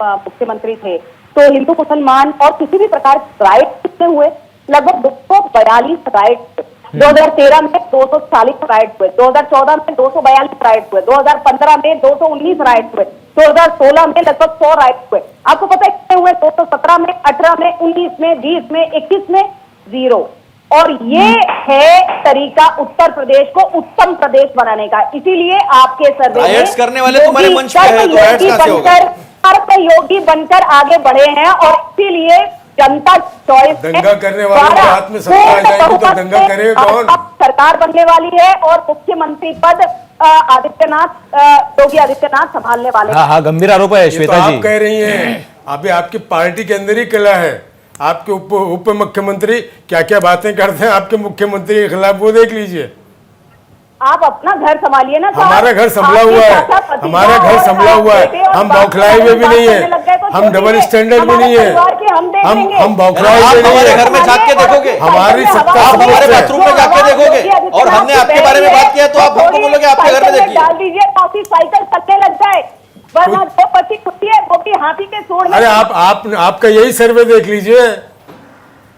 मुख्यमंत्री थे तो हिंदू मुसलमान और किसी भी प्रकार के राइट कितने हुए? लगभग 242 राइट। 2013 में 240 राइट हुए, 2014 में 242 राइट हुए, 2015 में 219 राइट हुए, 2016 में लगभग 100 राइट हुए। आपको पता है कितने हुए? 217 में, 18 में, 19 में, 20 में, 21 में 0। और ये है तरीका उत्तर प्रदेश को उत्तम प्रदेश बनाने का। इसीलिए आपके सर्वे राइट्स करने वाले तुम्हारे मंच पे है, तो राइट्स कहां से होगा? योगी बनकर आगे बढ़े हैं और इसीलिए जनता चॉइस दंगा करने वालों के हाथ में सत्ता आ जाएगी तो दंगा करेगा कौन? सरकार बनने वाली है और मुख्यमंत्री पद योगी आदित्यनाथ संभालने वाले। हाँ, गंभीर आरोप है ये तो श्वेता जी। आप कह रही हैं, अभी आपकी पार्टी के अंदर ही कला है। आपके उप मुख्यमंत्री क्या क्या बातें करते हैं आपके मुख्यमंत्री के खिलाफ, वो देख लीजिए। आप अपना घर संभालिए ना। हमारा घर संभला हुआ है, हमारा घर संभला हुआ है। हम बौखलाए हुए भी नहीं है, हम डबल स्टैंडर्ड भी नहीं है, हम बौखलाए हुए नहीं हमारे है। घर में झांक के देखोगे, हमारी सत्ता आप हमारे समझ बाथरूम में जाके देखोगे और हमने आपके बारे में बात किया तो आप हमको बोलोगे आपके घर में देखिए। डाल दीजिए ताकि साइकिल चलने लग जाए, वरना जो पति खुशी है वो भी हाथी के सूंड में। अरे आपका यही सर्वे देख लीजिए,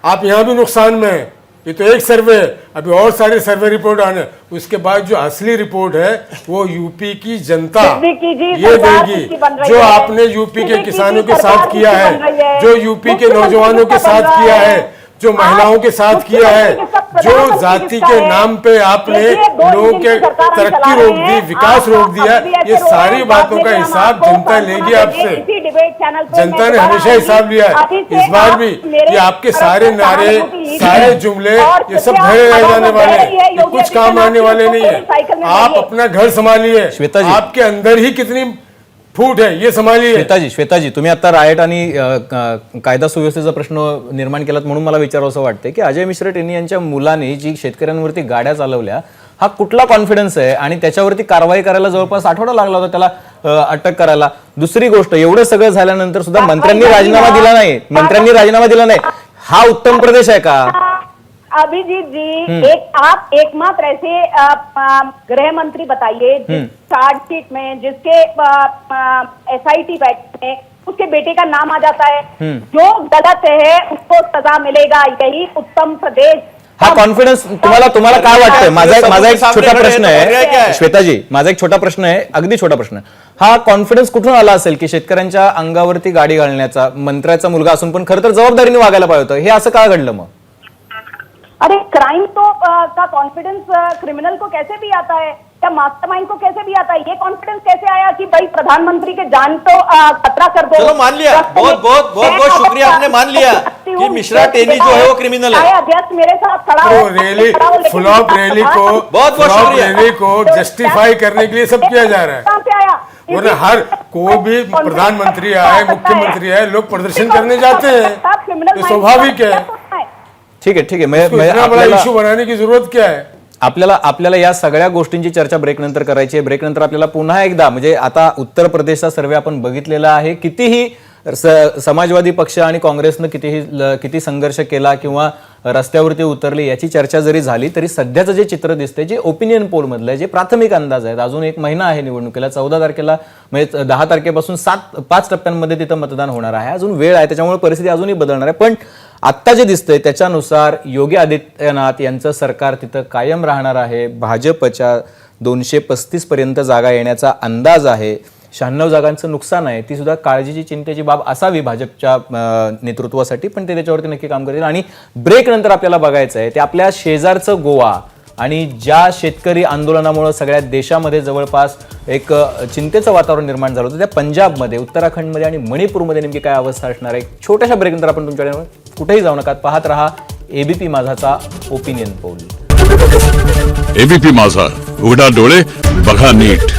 आप यहाँ भी नुकसान में है। ये तो एक सर्वे है, अभी और सारे सर्वे रिपोर्ट आने, उसके बाद जो असली रिपोर्ट है वो यूपी की जनता ये देगी। जो आपने यूपी के किसानों के साथ किया है, जो यूपी के नौजवानों के साथ किया है, जो महिलाओं के साथ किया है, जो जाति के नाम पे आपने लोगों के तरक्की रोक दी, विकास रोक दिया, ये सारी बातों का हिसाब जनता लेगी आपसे। जनता ने हमेशा हिसाब लिया है, इस बार भी। ये आपके सारे नारे, सारे जुमले, ये सब धरे रह जाने वाले हैं, ये कुछ काम आने वाले नहीं है। आप अपना घर संभालिए, श्वेता जी। आपके अंदर ही कितनी फूट है ये संभालिए। श्वेताजी तुम्ही आता रायट आणि कायदा सुव्यवस्थेचा प्रश्न निर्माण केलात म्हणून मला विचारावंसं वाटतंय की अजय मिश्रा टेनी यांच्या मुलाने जी शेतकऱ्यांवरती गाड्या चालवल्या, हा कुठला कॉन्फिडन्स आहे? आणि त्याच्यावरती कारवाई करायला जवळपास आठवडा लागला होता त्याला अटक करायला. दुसरी गोष्ट, एवढं सगळं झाल्यानंतर सुद्धा मंत्र्यांनी राजीनामा दिला नाही. हा उत्तम प्रदेश आहे का? अभिजीत जी, आप एकमात्र ऐसे गृह मंत्री बताइए जिस चार्जशीट में, जिसके SIT बैठक में उसके बेटे का नाम आ जाता है। जो गलत है उसको सजा मिलेगा, यही उत्तम प्रदेश। हा कॉन्फिडन्स तुम्हाला काय वाटतंय? माझा एक छोटा प्रश्न आहे श्वेताजी, माझा एक छोटा प्रश्न आहे, अगदी छोटा प्रश्न आहे. हा कॉन्फिडन्स कुठून आला असेल की शेतकऱ्यांच्या अंगावरती गाडी घालण्याचा? मंत्र्याचा मुलगा असून पण खरं तर जबाबदारीने वागायला पाहिजे होतं, हे असं का घडलं मग? अरे क्राइम तो का कॉन्फिडेंस क्रिमिनल को कैसे भी आता है, या मास्टरमाइंड को कैसे भी आता है? ये कॉन्फिडेंस कैसे आया कि भाई प्रधानमंत्री के जान तो खतरा कर दो? चलो मान लिया, बहुत शुक्रिया, आपने मान लिया कि मिश्रा टेनी जो है वो क्रिमिनल है। अध्यक्ष मेरे साथ खड़ा हो, रैली फ्लॉप रैली को जस्टिफाई करने के लिए सब किया जा रहा है। कहाँ से आया? वरना हर कोई भी प्रधानमंत्री आए, मुख्यमंत्री आए, लोग प्रदर्शन करने जाते हैं, ये स्वाभाविक है। ठीक है इतना बड़ा इशू बनाने की जरूरत क्या है? आपल्याला या सगळ्या गोष्टींची चर्चा ब्रेक नंतर करायची आहे. ब्रेक नंतर आपल्याला पुन्हा एकदा, म्हणजे आता उत्तर प्रदेशचा सर्वे आपण बघितलेला आहे, कितीही समाजवादी पक्ष आणि काँग्रेसनं किती संघर्ष केला किंवा रस्त्यावरती उतरले याची चर्चा जरी झाली तरी सध्याचं जे चित्र दिसतंय, जे ओपिनियन पोल मधलं जे प्राथमिक अंदाज आहेत, अजून एक महिना आहे निवडणुकीला, 14 तारखेला म्हणजे 10 तारखेपासून 5 टप्प्यांमध्ये तिथं मतदान होणार आहे, अजून वेळ आहे, त्याच्यामुळे परिस्थिती अजूनही बदलणार आहे. पण आत्ता जे दिसतंय त्याच्यानुसार योगी आदित्यनाथ यांचं सरकार तिथं कायम राहणार आहे. भाजपच्या 235 पर्यंत जागा येण्याचा अंदाज आहे. 96 जागांचं नुकसान आहे, ती सुद्धा काळजीची चिंतेची बाब असावी भाजपच्या नेतृत्वासाठी, पण ते त्याच्यावरती नक्की काम करतील. आणि ब्रेक नंतर आपल्याला बघायचं आहे ते आपल्या शेजारचं गोवा आणि ज्या शेतकरी आंदोलनामुळे सगळ्या देशामध्ये जवळपास एक चिंतेचं वातावरण निर्माण झालं होतं, त्या पंजाबमध्ये, उत्तराखंडमध्ये आणि मणिपूरमध्ये नेमकी काय अवस्था असणार आहे. छोट्याशा ब्रेक नंतर आपण तुमच्याकडे कुठेही जाऊ नका, पाहत रहा एबीपी माझाचा ओपिनियन पोल. एबीपी माझा, उघडा डोळे बघा नीट.